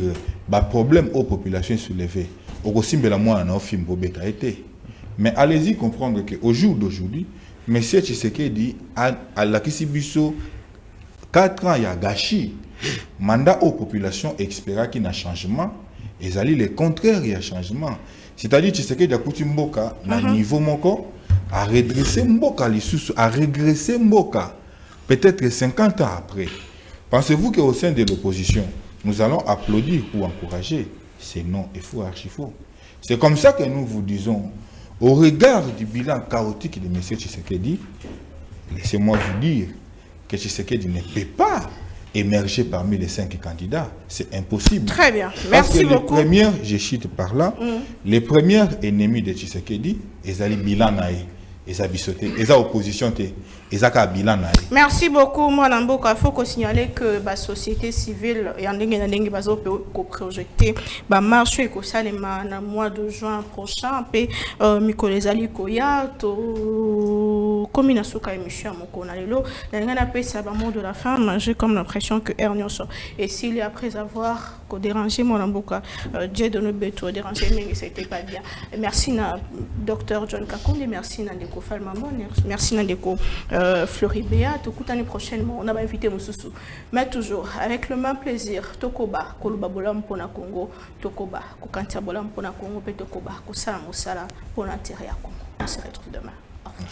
Speaker 3: les problèmes aux populations soulevées. Au aussi la moi en film bobeta été. Mais allez-y comprendre qu'au jour d'aujourd'hui, M. Tshisekedi à la Kisibiso 4 ans il y a gâché mandat aux populations espéra qu'il y a changement et ça le contraire il y a changement. C'est-à-dire Tshisekedi a coutu mboka na niveau moko à redresser mboka lisusu à régresser mboka peut-être 50 ans après. Pensez-vous qu'au sein de l'opposition nous allons applaudir ou encourager? C'est non et faux, archi faux. C'est comme ça que nous vous disons au regard du bilan chaotique de M. Tshisekedi, laissez-moi vous dire que Tshisekedi ne peut pas émerger parmi les 5 candidats. C'est impossible.
Speaker 1: Très bien.
Speaker 3: Parce
Speaker 1: Merci
Speaker 3: que
Speaker 1: beaucoup.
Speaker 3: Les premières, je chute par là, les premiers ennemis de Tshisekedi, ils allaient bilan naï, ils allaient bissoter, ils allaient opposition, ils allaient bilan naï.
Speaker 1: Merci beaucoup, moi Namboka. Il faut signaler que la société civile et en dengue bazo projeté ba marche et que ça le mois de juin prochain pe mikolezali koya to comme une souka émission moko na lelo na pe ça ba mot de la fin j'ai comme l'impression que Ernion sort et s'il est après avoir dérangé mon Namboka Dieu de nos beto dérangé mais c'était pas bien. Merci na docteur John Kakonde, merci na Ndeko Falmambo, merci na Ndeko Floribéa, tout l'année prochainement, on a invité Moussoussou. Mais toujours, avec le même plaisir, Tokoba, Koluba Bolam Pona Congo, Tokoba, Kokantia Bolam Pona Congo, Tokoba, Kosala Moussala, pour l'intérêt à Congo. On se retrouve demain. Au revoir.